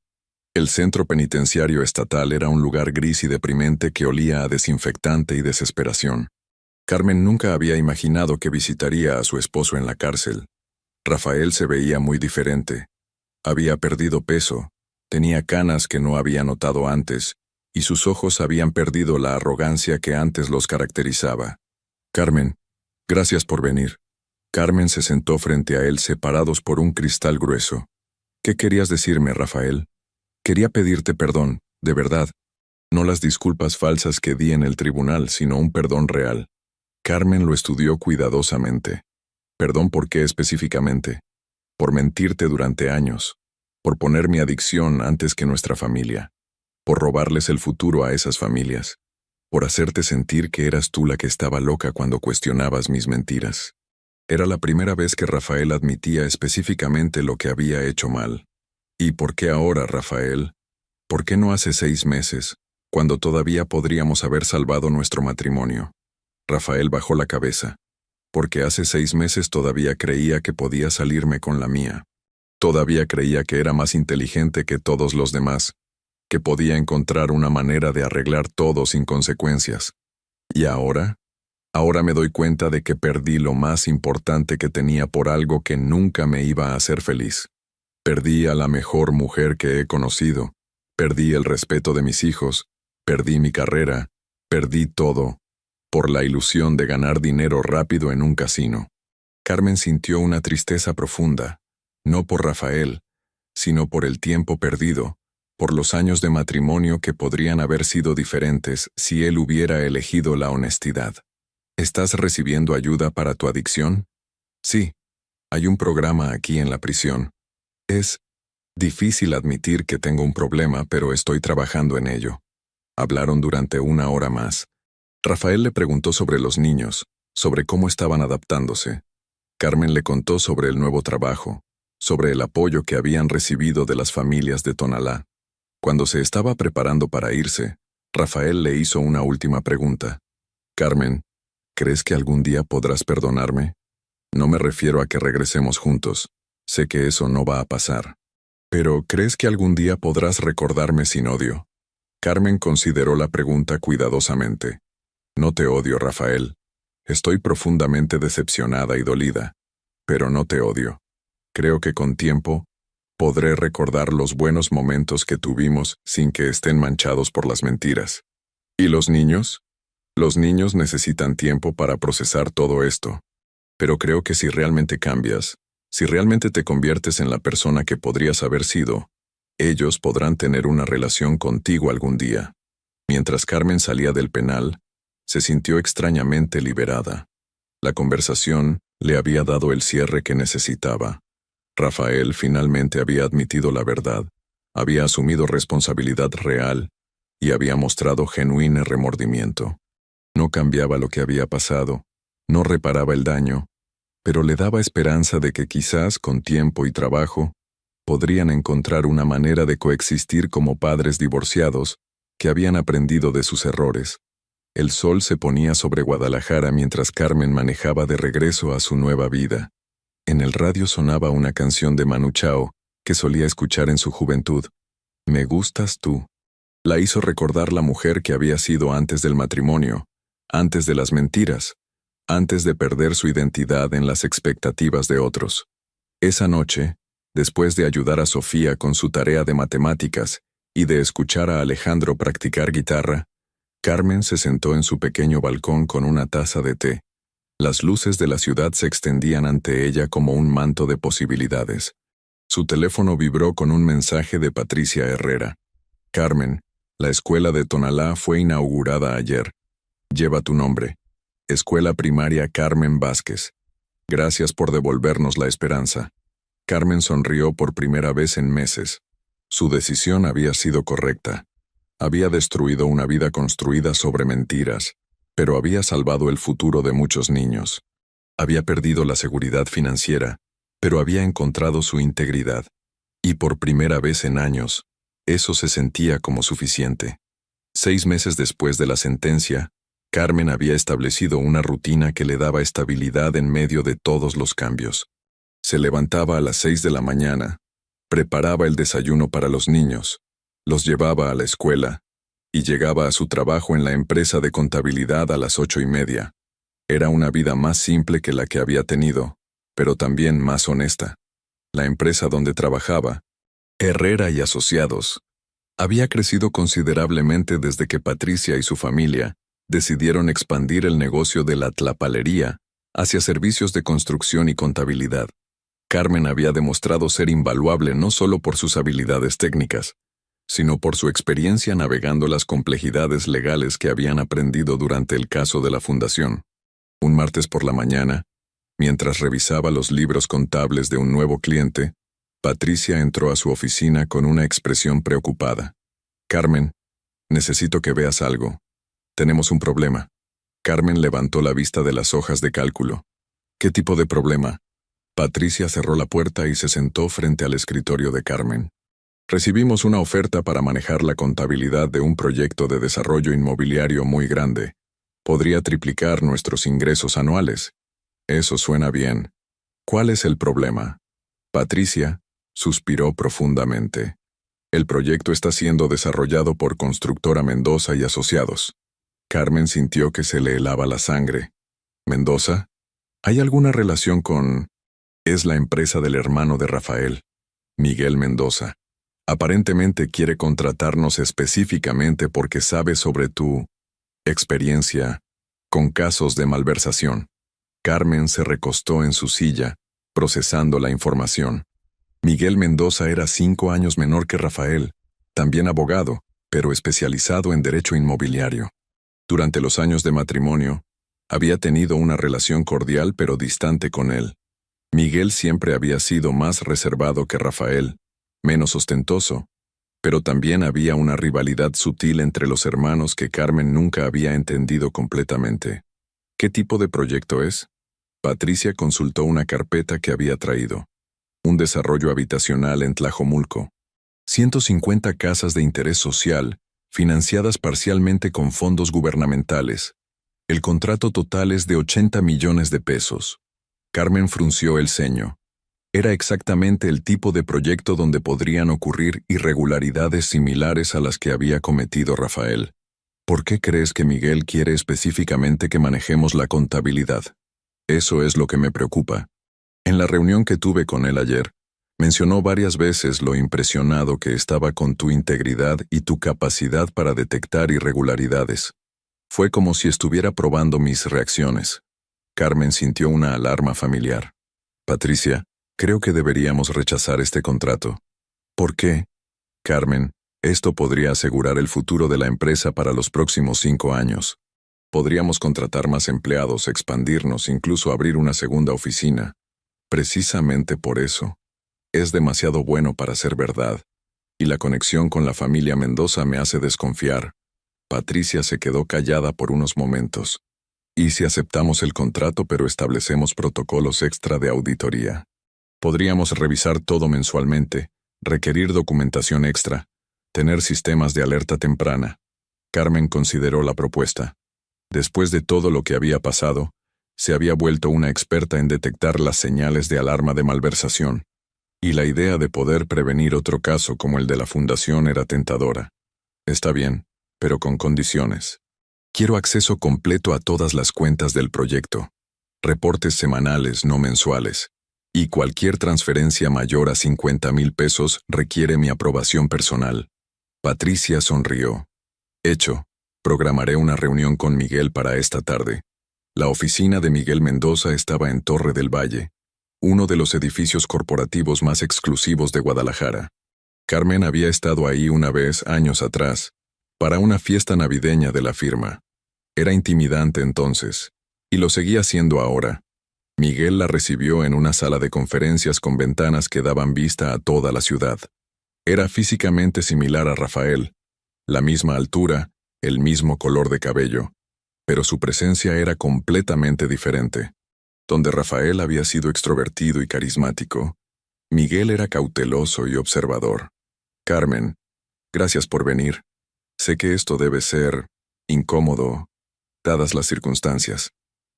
El centro penitenciario estatal era un lugar gris y deprimente que olía a desinfectante y desesperación. Carmen nunca había imaginado que visitaría a su esposo en la cárcel. Rafael se veía muy diferente. Había perdido peso, tenía canas que no había notado antes, y sus ojos habían perdido la arrogancia que antes los caracterizaba. Carmen, gracias por venir. Carmen se sentó frente a él separados por un cristal grueso. ¿Qué querías decirme, Rafael? Quería pedirte perdón, de verdad. No las disculpas falsas que di en el tribunal, sino un perdón real. Carmen lo estudió cuidadosamente. ¿Perdón por qué específicamente? Por mentirte durante años, por poner mi adicción antes que nuestra familia, por robarles el futuro a esas familias, por hacerte sentir que eras tú la que estaba loca cuando cuestionabas mis mentiras. Era la primera vez que Rafael admitía específicamente lo que había hecho mal. ¿Y por qué ahora, Rafael? ¿Por qué no hace 6 meses, cuando todavía podríamos haber salvado nuestro matrimonio? Rafael bajó la cabeza. Porque hace 6 meses todavía creía que podía salirme con la mía. Todavía creía que era más inteligente que todos los demás, que podía encontrar una manera de arreglar todo sin consecuencias. ¿Y ahora? Ahora me doy cuenta de que perdí lo más importante que tenía por algo que nunca me iba a hacer feliz. Perdí a la mejor mujer que he conocido, perdí el respeto de mis hijos, perdí mi carrera, perdí todo, por la ilusión de ganar dinero rápido en un casino. Carmen sintió una tristeza profunda, no por Rafael, sino por el tiempo perdido, por los años de matrimonio que podrían haber sido diferentes si él hubiera elegido la honestidad. ¿Estás recibiendo ayuda para tu adicción? Sí, hay un programa aquí en la prisión. Es difícil admitir que tengo un problema, pero estoy trabajando en ello. Hablaron durante 1 hora más. Rafael le preguntó sobre los niños, sobre cómo estaban adaptándose. Carmen le contó sobre el nuevo trabajo, sobre el apoyo que habían recibido de las familias de Tonalá. Cuando se estaba preparando para irse, Rafael le hizo una última pregunta. Carmen, ¿crees que algún día podrás perdonarme? No me refiero a que regresemos juntos. Sé que eso no va a pasar. Pero, ¿crees que algún día podrás recordarme sin odio? Carmen consideró la pregunta cuidadosamente. No te odio, Rafael. Estoy profundamente decepcionada y dolida, pero no te odio. Creo que con tiempo, podré recordar los buenos momentos que tuvimos sin que estén manchados por las mentiras. ¿Y los niños? Los niños necesitan tiempo para procesar todo esto. Pero creo que si realmente cambias, si realmente te conviertes en la persona que podrías haber sido, ellos podrán tener una relación contigo algún día. Mientras Carmen salía del penal, se sintió extrañamente liberada. La conversación le había dado el cierre que necesitaba. Rafael finalmente había admitido la verdad, había asumido responsabilidad real y había mostrado genuino remordimiento. No cambiaba lo que había pasado, no reparaba el daño, pero le daba esperanza de que quizás con tiempo y trabajo podrían encontrar una manera de coexistir como padres divorciados que habían aprendido de sus errores. El sol se ponía sobre Guadalajara mientras Carmen manejaba de regreso a su nueva vida. En el radio sonaba una canción de Manu Chao que solía escuchar en su juventud. Me gustas tú. La hizo recordar la mujer que había sido antes del matrimonio, antes de las mentiras, antes de perder su identidad en las expectativas de otros. Esa noche, después de ayudar a Sofía con su tarea de matemáticas y de escuchar a Alejandro practicar guitarra, Carmen se sentó en su pequeño balcón con una taza de té. Las luces de la ciudad se extendían ante ella como un manto de posibilidades. Su teléfono vibró con un mensaje de Patricia Herrera. Carmen, la escuela de Tonalá fue inaugurada ayer. Lleva tu nombre. Escuela Primaria Carmen Vázquez. Gracias por devolvernos la esperanza. Carmen sonrió por primera vez en meses. Su decisión había sido correcta. Había destruido una vida construida sobre mentiras, pero había salvado el futuro de muchos niños. Había perdido la seguridad financiera, pero había encontrado su integridad. Y por primera vez en años, eso se sentía como suficiente. 6 meses después de la sentencia, Carmen había establecido una rutina que le daba estabilidad en medio de todos los cambios. Se levantaba a las 6 de la mañana, preparaba el desayuno para los niños, los llevaba a la escuela y llegaba a su trabajo en la empresa de contabilidad a las 8:30. Era una vida más simple que la que había tenido, pero también más honesta. La empresa donde trabajaba, Herrera y Asociados, había crecido considerablemente desde que Patricia y su familia decidieron expandir el negocio de la tlapalería hacia servicios de construcción y contabilidad. Carmen había demostrado ser invaluable no solo por sus habilidades técnicas, sino por su experiencia navegando las complejidades legales que habían aprendido durante el caso de la fundación. Un martes por la mañana, mientras revisaba los libros contables de un nuevo cliente, Patricia entró a su oficina con una expresión preocupada. Carmen, necesito que veas algo. Tenemos un problema. Carmen levantó la vista de las hojas de cálculo. ¿Qué tipo de problema? Patricia cerró la puerta y se sentó frente al escritorio de Carmen. Recibimos una oferta para manejar la contabilidad de un proyecto de desarrollo inmobiliario muy grande. Podría triplicar nuestros ingresos anuales. Eso suena bien. ¿Cuál es el problema? Patricia suspiró profundamente. El proyecto está siendo desarrollado por Constructora Mendoza y Asociados. Carmen sintió que se le helaba la sangre. ¿Mendoza? ¿Hay alguna relación con...? Es la empresa del hermano de Rafael, Miguel Mendoza. Aparentemente quiere contratarnos específicamente porque sabe sobre tu experiencia con casos de malversación. Carmen se recostó en su silla, procesando la información. Miguel Mendoza era 5 años menor que Rafael, también abogado, pero especializado en derecho inmobiliario. Durante los años de matrimonio, había tenido una relación cordial pero distante con él. Miguel siempre había sido más reservado que Rafael, menos ostentoso, pero también había una rivalidad sutil entre los hermanos que Carmen nunca había entendido completamente. ¿Qué tipo de proyecto es? Patricia consultó una carpeta que había traído. Un desarrollo habitacional en Tlajomulco. 150 casas de interés social, financiadas parcialmente con fondos gubernamentales. El contrato total es de 80 millones de pesos. Carmen frunció el ceño. Era exactamente el tipo de proyecto donde podrían ocurrir irregularidades similares a las que había cometido Rafael. ¿Por qué crees que Miguel quiere específicamente que manejemos la contabilidad? Eso es lo que me preocupa. En la reunión que tuve con él ayer, mencionó varias veces lo impresionado que estaba con tu integridad y tu capacidad para detectar irregularidades. Fue como si estuviera probando mis reacciones. Carmen sintió una alarma familiar. Patricia, creo que deberíamos rechazar este contrato. ¿Por qué? Carmen, esto podría asegurar el futuro de la empresa para los próximos 5 años. Podríamos contratar más empleados, expandirnos, incluso abrir una segunda oficina. Precisamente por eso. Es demasiado bueno para ser verdad. Y la conexión con la familia Mendoza me hace desconfiar. Patricia se quedó callada por unos momentos. ¿Y si aceptamos el contrato pero establecemos protocolos extra de auditoría? Podríamos revisar todo mensualmente, requerir documentación extra, tener sistemas de alerta temprana. Carmen consideró la propuesta. Después de todo lo que había pasado, Se había vuelto una experta en detectar las señales de alarma de malversación, y la idea de poder prevenir otro caso como el de la fundación era tentadora. Está bien, pero con condiciones. Quiero acceso completo a todas las cuentas del proyecto, reportes semanales, no mensuales, y cualquier transferencia mayor a 50,000 pesos requiere mi aprobación personal. Patricia sonrió. Hecho, programaré una reunión con Miguel para esta tarde. La oficina de Miguel Mendoza estaba en Torre del Valle, uno de los edificios corporativos más exclusivos de Guadalajara. Carmen había estado ahí una vez, años atrás, para una fiesta navideña de la firma. Era intimidante entonces, y lo seguía siendo ahora. Miguel la recibió en una sala de conferencias con ventanas que daban vista a toda la ciudad. Era físicamente similar a Rafael, la misma altura, el mismo color de cabello, pero su presencia era completamente diferente. Donde Rafael había sido extrovertido y carismático, Miguel era cauteloso y observador. Carmen, gracias por venir. Sé que esto debe ser incómodo, dadas las circunstancias.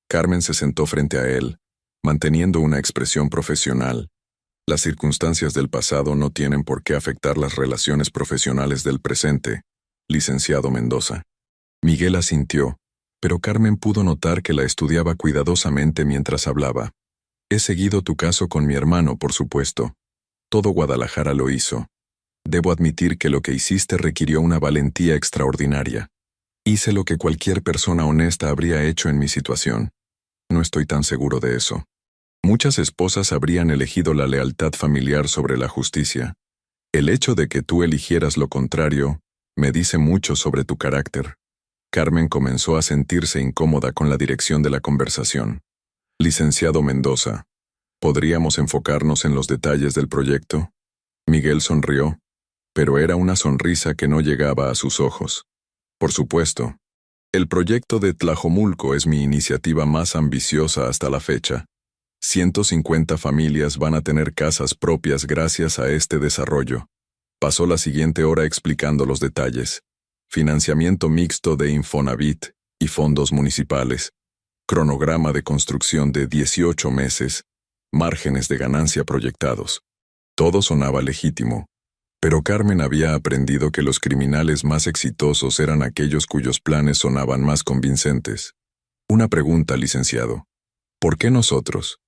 Carmen se sentó frente a él, manteniendo una expresión profesional. Las circunstancias del pasado no tienen por qué afectar las relaciones profesionales del presente, licenciado Mendoza. Miguel asintió, pero Carmen pudo notar que la estudiaba cuidadosamente mientras hablaba. He seguido tu caso con mi hermano, por supuesto. Todo Guadalajara lo hizo. Debo admitir que lo que hiciste requirió una valentía extraordinaria. Hice lo que cualquier persona honesta habría hecho en mi situación. No estoy tan seguro de eso. Muchas esposas habrían elegido la lealtad familiar sobre la justicia. El hecho de que tú eligieras lo contrario me dice mucho sobre tu carácter. Carmen comenzó a sentirse incómoda con la dirección de la conversación. Licenciado Mendoza, ¿podríamos enfocarnos en los detalles del proyecto? Miguel sonrió, pero era una sonrisa que no llegaba a sus ojos. Por supuesto. El proyecto de Tlajomulco es mi iniciativa más ambiciosa hasta la fecha. 150 familias van a tener casas propias gracias a este desarrollo. Pasó la siguiente hora explicando los detalles. Financiamiento mixto de Infonavit y fondos municipales. Cronograma de construcción de 18 meses. Márgenes de ganancia proyectados. Todo sonaba legítimo. Pero Carmen había aprendido que los criminales más exitosos eran aquellos cuyos planes sonaban más convincentes. Una pregunta, licenciado. ¿Por qué nosotros?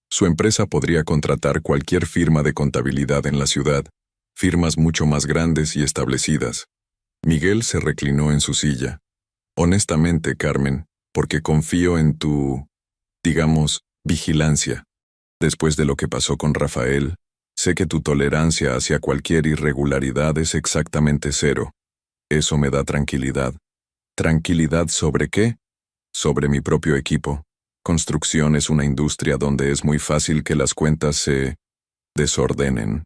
Su empresa podría contratar cualquier firma de contabilidad en la ciudad, firmas mucho más grandes y establecidas. Miguel se reclinó en su silla. Honestamente, Carmen, porque confío en tu, digamos, vigilancia. Después de lo que pasó con Rafael, sé que tu tolerancia hacia cualquier irregularidad es exactamente cero. Eso me da tranquilidad. ¿Tranquilidad sobre qué? Sobre mi propio equipo. Construcción es una industria donde es muy fácil que las cuentas se desordenen.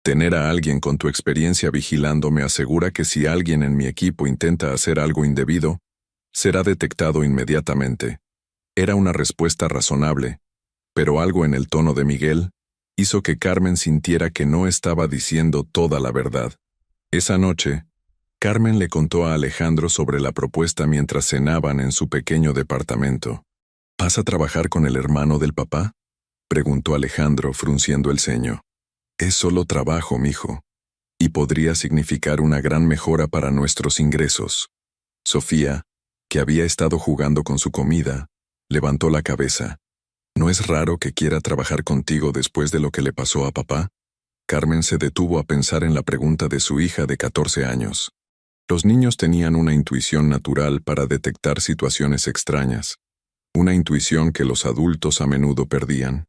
Tener a alguien con tu experiencia vigilando me asegura que si alguien en mi equipo intenta hacer algo indebido, será detectado inmediatamente. Era una respuesta razonable, pero algo en el tono de Miguel hizo que Carmen sintiera que no estaba diciendo toda la verdad. Esa noche, Carmen le contó a Alejandro sobre la propuesta mientras cenaban en su pequeño departamento. ¿Vas a trabajar con el hermano del papá?, preguntó Alejandro, frunciendo el ceño. Es solo trabajo, mijo, y podría significar una gran mejora para nuestros ingresos. Sofía, que había estado jugando con su comida, levantó la cabeza. ¿No es raro que quiera trabajar contigo después de lo que le pasó a papá? Carmen se detuvo a pensar en la pregunta de su hija de 14 años. Los niños tenían una intuición natural para detectar situaciones extrañas, una intuición que los adultos a menudo perdían.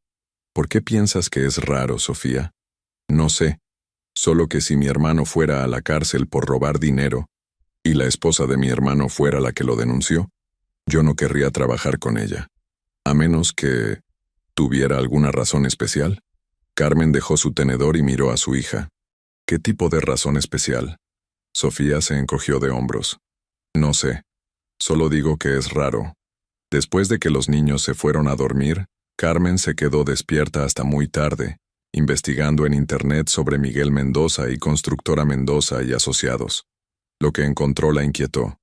¿Por qué piensas que es raro, Sofía? No sé, solo que si mi hermano fuera a la cárcel por robar dinero, y la esposa de mi hermano fuera la que lo denunció, yo no querría trabajar con ella. A menos que tuviera alguna razón especial. Carmen dejó su tenedor y miró a su hija. ¿Qué tipo de razón especial? Sofía se encogió de hombros. No sé. Solo digo que es raro. Después de que los niños se fueron a dormir, Carmen se quedó despierta hasta muy tarde, investigando en Internet sobre Miguel Mendoza y Constructora Mendoza y Asociados. Lo que encontró la inquietó.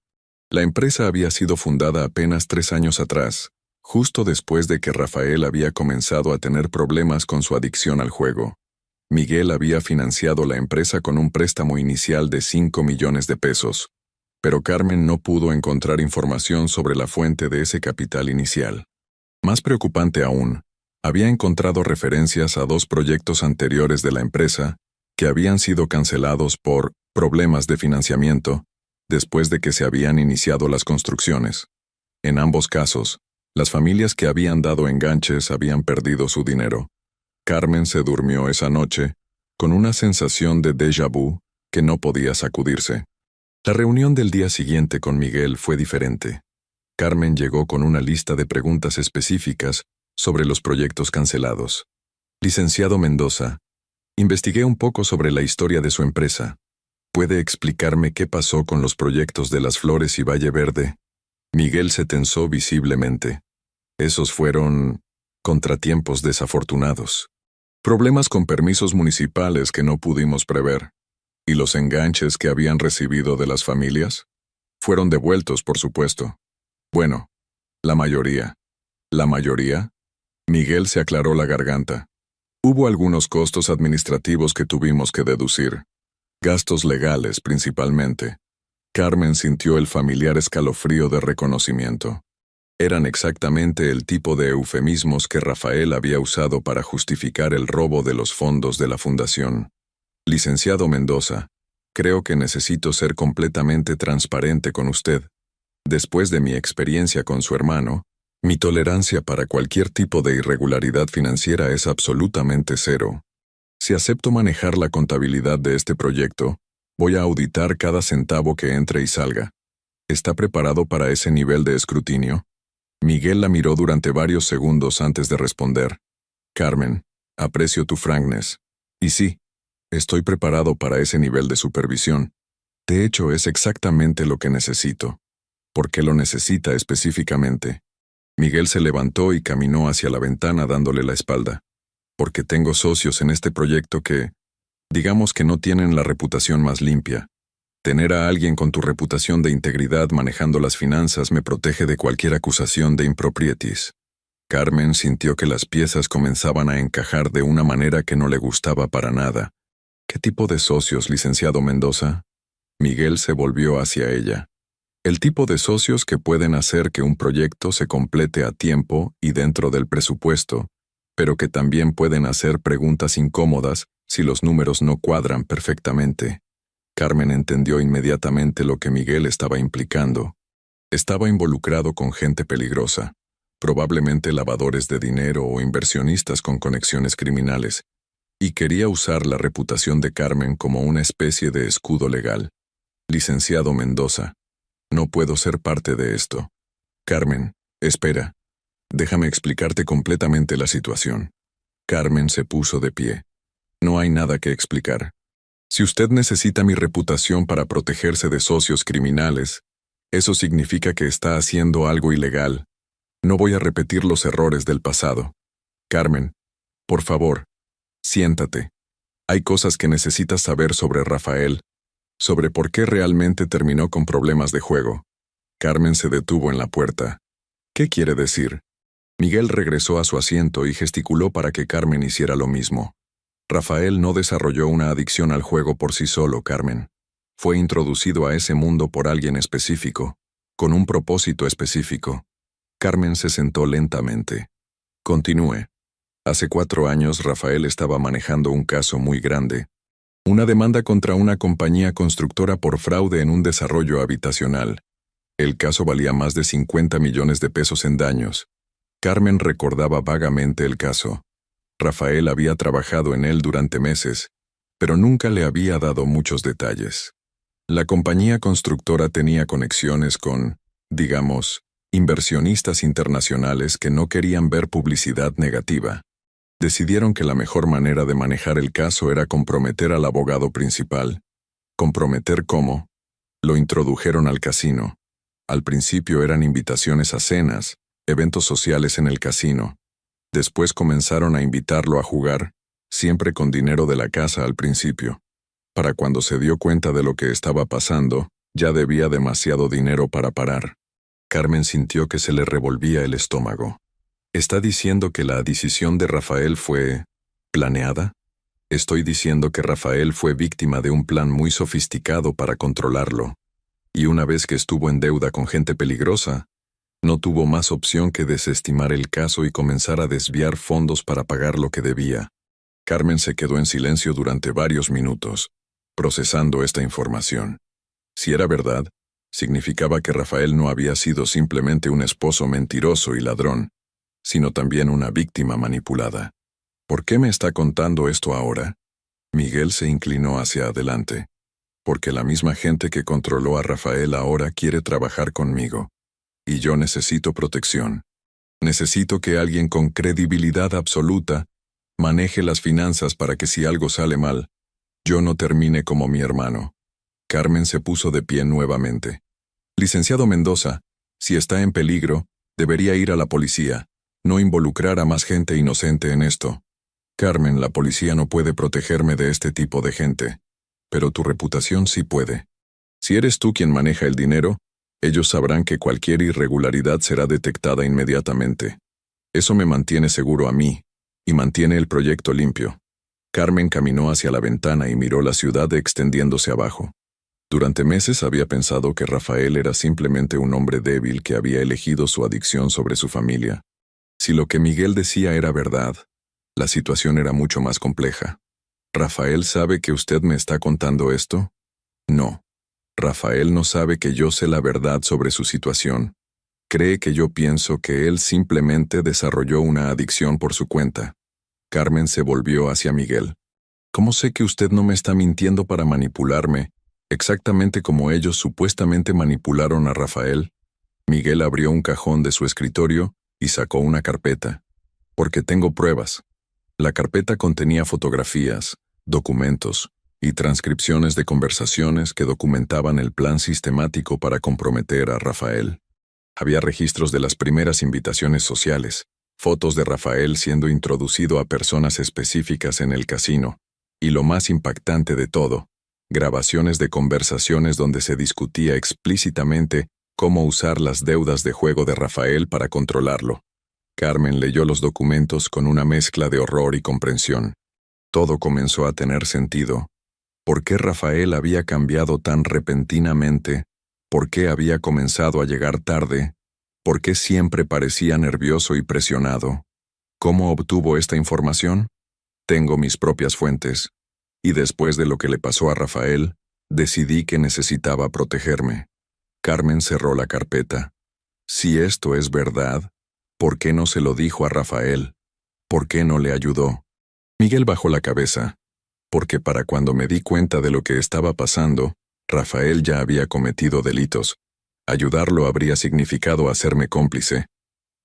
La empresa había sido fundada apenas 3 años atrás, justo después de que Rafael había comenzado a tener problemas con su adicción al juego. Miguel había financiado la empresa con un préstamo inicial de 5 millones de pesos, pero Carmen no pudo encontrar información sobre la fuente de ese capital inicial. Más preocupante aún, había encontrado referencias a 2 proyectos anteriores de la empresa que habían sido cancelados por problemas de financiamiento después de que se habían iniciado las construcciones. En ambos casos, las familias que habían dado enganches habían perdido su dinero. Carmen se durmió esa noche con una sensación de déjà vu que no podía sacudirse. La reunión del día siguiente con Miguel fue diferente. Carmen llegó con una lista de preguntas específicas sobre los proyectos cancelados. Licenciado Mendoza, investigué un poco sobre la historia de su empresa. ¿Puede explicarme qué pasó con los proyectos de Las Flores y Valle Verde? Miguel se tensó visiblemente. Esos fueron contratiempos desafortunados. Problemas con permisos municipales que no pudimos prever. ¿Y los enganches que habían recibido de las familias? Fueron devueltos, por supuesto. Bueno, la mayoría. ¿La mayoría? Miguel se aclaró la garganta. Hubo algunos costos administrativos que tuvimos que deducir. Gastos legales, principalmente. Carmen sintió el familiar escalofrío de reconocimiento. Eran exactamente el tipo de eufemismos que Rafael había usado para justificar el robo de los fondos de la fundación. Licenciado Mendoza, creo que necesito ser completamente transparente con usted. Después de mi experiencia con su hermano, mi tolerancia para cualquier tipo de irregularidad financiera es absolutamente cero. Si acepto manejar la contabilidad de este proyecto, voy a auditar cada centavo que entre y salga. ¿Está preparado para ese nivel de escrutinio? Miguel la miró durante varios segundos antes de responder. Carmen, aprecio tu frankness. Y sí, estoy preparado para ese nivel de supervisión. De hecho, es exactamente lo que necesito. ¿Por qué lo necesita específicamente? Miguel se levantó y caminó hacia la ventana dándole la espalda. Porque tengo socios en este proyecto que, digamos que no tienen la reputación más limpia. Tener a alguien con tu reputación de integridad manejando las finanzas me protege de cualquier acusación de improprietis. Carmen sintió que las piezas comenzaban a encajar de una manera que no le gustaba para nada. ¿Qué tipo de socios, licenciado Mendoza? Miguel se volvió hacia ella. El tipo de socios que pueden hacer que un proyecto se complete a tiempo y dentro del presupuesto, pero que también pueden hacer preguntas incómodas si los números no cuadran perfectamente. Carmen entendió inmediatamente lo que Miguel estaba implicando. Estaba involucrado con gente peligrosa, probablemente lavadores de dinero o inversionistas con conexiones criminales, y quería usar la reputación de Carmen como una especie de escudo legal. Licenciado Mendoza, no puedo ser parte de esto. Carmen, espera. Déjame explicarte completamente la situación. Carmen se puso de pie. No hay nada que explicar. Si usted necesita mi reputación para protegerse de socios criminales, eso significa que está haciendo algo ilegal. No voy a repetir los errores del pasado. Carmen, por favor, siéntate. Hay cosas que necesitas saber sobre Rafael, sobre por qué realmente terminó con problemas de juego. Carmen se detuvo en la puerta. ¿Qué quiere decir? Miguel regresó a su asiento y gesticuló para que Carmen hiciera lo mismo. Rafael no desarrolló una adicción al juego por sí solo, Carmen. Fue introducido a ese mundo por alguien específico, con un propósito específico. Carmen se sentó lentamente. Continúe. Hace 4 años Rafael estaba manejando un caso muy grande. Una demanda contra una compañía constructora por fraude en un desarrollo habitacional. El caso valía más de 50 millones de pesos en daños. Carmen recordaba vagamente el caso. Rafael había trabajado en él durante meses, pero nunca le había dado muchos detalles. La compañía constructora tenía conexiones con, digamos, inversionistas internacionales que no querían ver publicidad negativa. Decidieron que la mejor manera de manejar el caso era comprometer al abogado principal. ¿Comprometer cómo? Lo introdujeron al casino. Al principio eran invitaciones a cenas, eventos sociales en el casino. Después comenzaron a invitarlo a jugar, siempre con dinero de la casa al principio. Para cuando se dio cuenta de lo que estaba pasando, ya debía demasiado dinero para parar. Carmen sintió que se le revolvía el estómago. ¿Está diciendo que la decisión de Rafael fue planeada? Estoy diciendo que Rafael fue víctima de un plan muy sofisticado para controlarlo. Y una vez que estuvo en deuda con gente peligrosa, no tuvo más opción que desestimar el caso y comenzar a desviar fondos para pagar lo que debía. Carmen se quedó en silencio durante varios minutos, procesando esta información. Si era verdad, significaba que Rafael no había sido simplemente un esposo mentiroso y ladrón, sino también una víctima manipulada. ¿Por qué me está contando esto ahora? Miguel se inclinó hacia adelante. Porque la misma gente que controló a Rafael ahora quiere trabajar conmigo. Y yo necesito protección. Necesito que alguien con credibilidad absoluta maneje las finanzas para que si algo sale mal, yo no termine como mi hermano. Carmen se puso de pie nuevamente. Licenciado Mendoza, si está en peligro, debería ir a la policía, no involucrar a más gente inocente en esto. Carmen, la policía no puede protegerme de este tipo de gente, pero tu reputación sí puede. Si eres tú quien maneja el dinero, ellos sabrán que cualquier irregularidad será detectada inmediatamente. Eso me mantiene seguro a mí, y mantiene el proyecto limpio. Carmen caminó hacia la ventana y miró la ciudad extendiéndose abajo. Durante meses había pensado que Rafael era simplemente un hombre débil que había elegido su adicción sobre su familia. Si lo que Miguel decía era verdad, la situación era mucho más compleja. ¿Rafael sabe que usted me está contando esto? No. Rafael no sabe que yo sé la verdad sobre su situación. Cree que yo pienso que él simplemente desarrolló una adicción por su cuenta. Carmen se volvió hacia Miguel. ¿Cómo sé que usted no me está mintiendo para manipularme, exactamente como ellos supuestamente manipularon a Rafael? Miguel abrió un cajón de su escritorio y sacó una carpeta. Porque tengo pruebas. La carpeta contenía fotografías, documentos y transcripciones de conversaciones que documentaban el plan sistemático para comprometer a Rafael. Había registros de las primeras invitaciones sociales, fotos de Rafael siendo introducido a personas específicas en el casino, y lo más impactante de todo, grabaciones de conversaciones donde se discutía explícitamente cómo usar las deudas de juego de Rafael para controlarlo. Carmen leyó los documentos con una mezcla de horror y comprensión. Todo comenzó a tener sentido. ¿Por qué Rafael había cambiado tan repentinamente? ¿Por qué había comenzado a llegar tarde? ¿Por qué siempre parecía nervioso y presionado? ¿Cómo obtuvo esta información? Tengo mis propias fuentes. Y después de lo que le pasó a Rafael, decidí que necesitaba protegerme. Carmen cerró la carpeta. Si esto es verdad, ¿por qué no se lo dijo a Rafael? ¿Por qué no le ayudó? Miguel bajó la cabeza. Porque para cuando me di cuenta de lo que estaba pasando, Rafael ya había cometido delitos. Ayudarlo habría significado hacerme cómplice.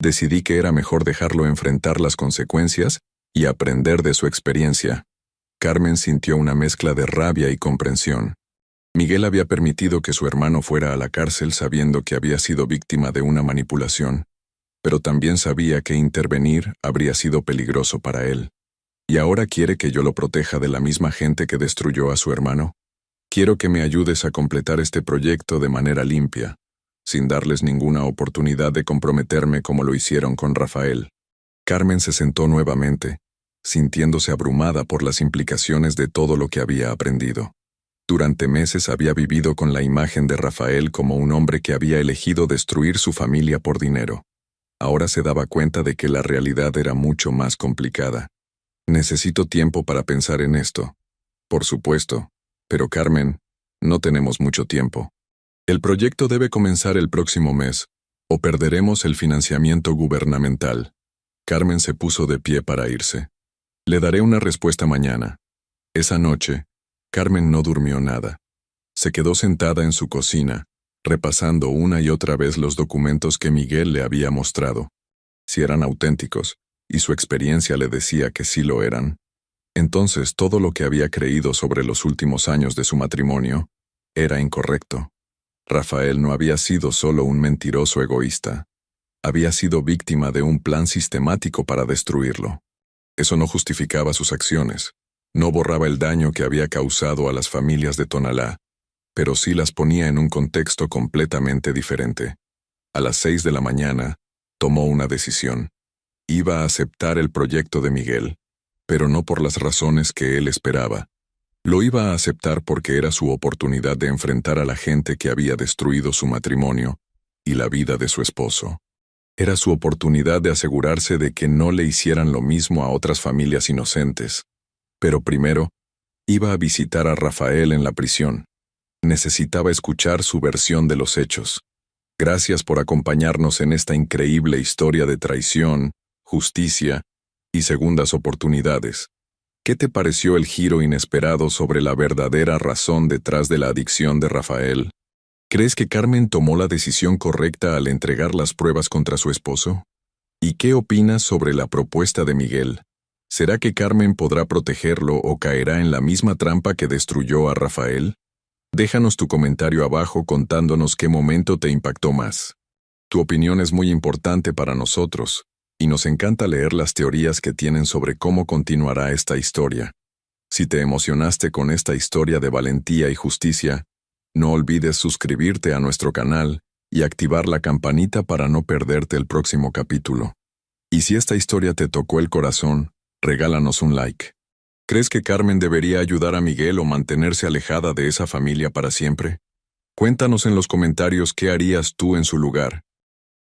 Decidí que era mejor dejarlo enfrentar las consecuencias y aprender de su experiencia. Carmen sintió una mezcla de rabia y comprensión. Miguel había permitido que su hermano fuera a la cárcel sabiendo que había sido víctima de una manipulación, pero también sabía que intervenir habría sido peligroso para él. ¿Y ahora quiere que yo lo proteja de la misma gente que destruyó a su hermano? Quiero que me ayudes a completar este proyecto de manera limpia, sin darles ninguna oportunidad de comprometerme como lo hicieron con Rafael. Carmen se sentó nuevamente, sintiéndose abrumada por las implicaciones de todo lo que había aprendido. Durante meses había vivido con la imagen de Rafael como un hombre que había elegido destruir su familia por dinero. Ahora se daba cuenta de que la realidad era mucho más complicada. Necesito tiempo para pensar en esto. Por supuesto. Pero Carmen, no tenemos mucho tiempo. El proyecto debe comenzar el próximo mes, o perderemos el financiamiento gubernamental. Carmen se puso de pie para irse. Le daré una respuesta mañana. Esa noche, Carmen no durmió nada. Se quedó sentada en su cocina, repasando una y otra vez los documentos que Miguel le había mostrado. Si eran auténticos, y su experiencia le decía que sí lo eran, entonces todo lo que había creído sobre los últimos años de su matrimonio era incorrecto. Rafael no había sido solo un mentiroso egoísta. Había sido víctima de un plan sistemático para destruirlo. Eso no justificaba sus acciones, no borraba el daño que había causado a las familias de Tonalá, pero sí las ponía en un contexto completamente diferente. A las 6 de la mañana, tomó una decisión. Iba a aceptar el proyecto de Miguel, pero no por las razones que él esperaba. Lo iba a aceptar porque era su oportunidad de enfrentar a la gente que había destruido su matrimonio y la vida de su esposo. Era su oportunidad de asegurarse de que no le hicieran lo mismo a otras familias inocentes. Pero primero, iba a visitar a Rafael en la prisión. Necesitaba escuchar su versión de los hechos. Gracias por acompañarnos en esta increíble historia de traición, justicia y segundas oportunidades. ¿Qué te pareció el giro inesperado sobre la verdadera razón detrás de la adicción de Rafael? ¿Crees que Carmen tomó la decisión correcta al entregar las pruebas contra su esposo? ¿Y qué opinas sobre la propuesta de Miguel? ¿Será que Carmen podrá protegerlo o caerá en la misma trampa que destruyó a Rafael? Déjanos tu comentario abajo contándonos qué momento te impactó más. Tu opinión es muy importante para nosotros, y nos encanta leer las teorías que tienen sobre cómo continuará esta historia. Si te emocionaste con esta historia de valentía y justicia, no olvides suscribirte a nuestro canal y activar la campanita para no perderte el próximo capítulo. Y si esta historia te tocó el corazón, regálanos un like. ¿Crees que Carmen debería ayudar a Miguel o mantenerse alejada de esa familia para siempre? Cuéntanos en los comentarios qué harías tú en su lugar.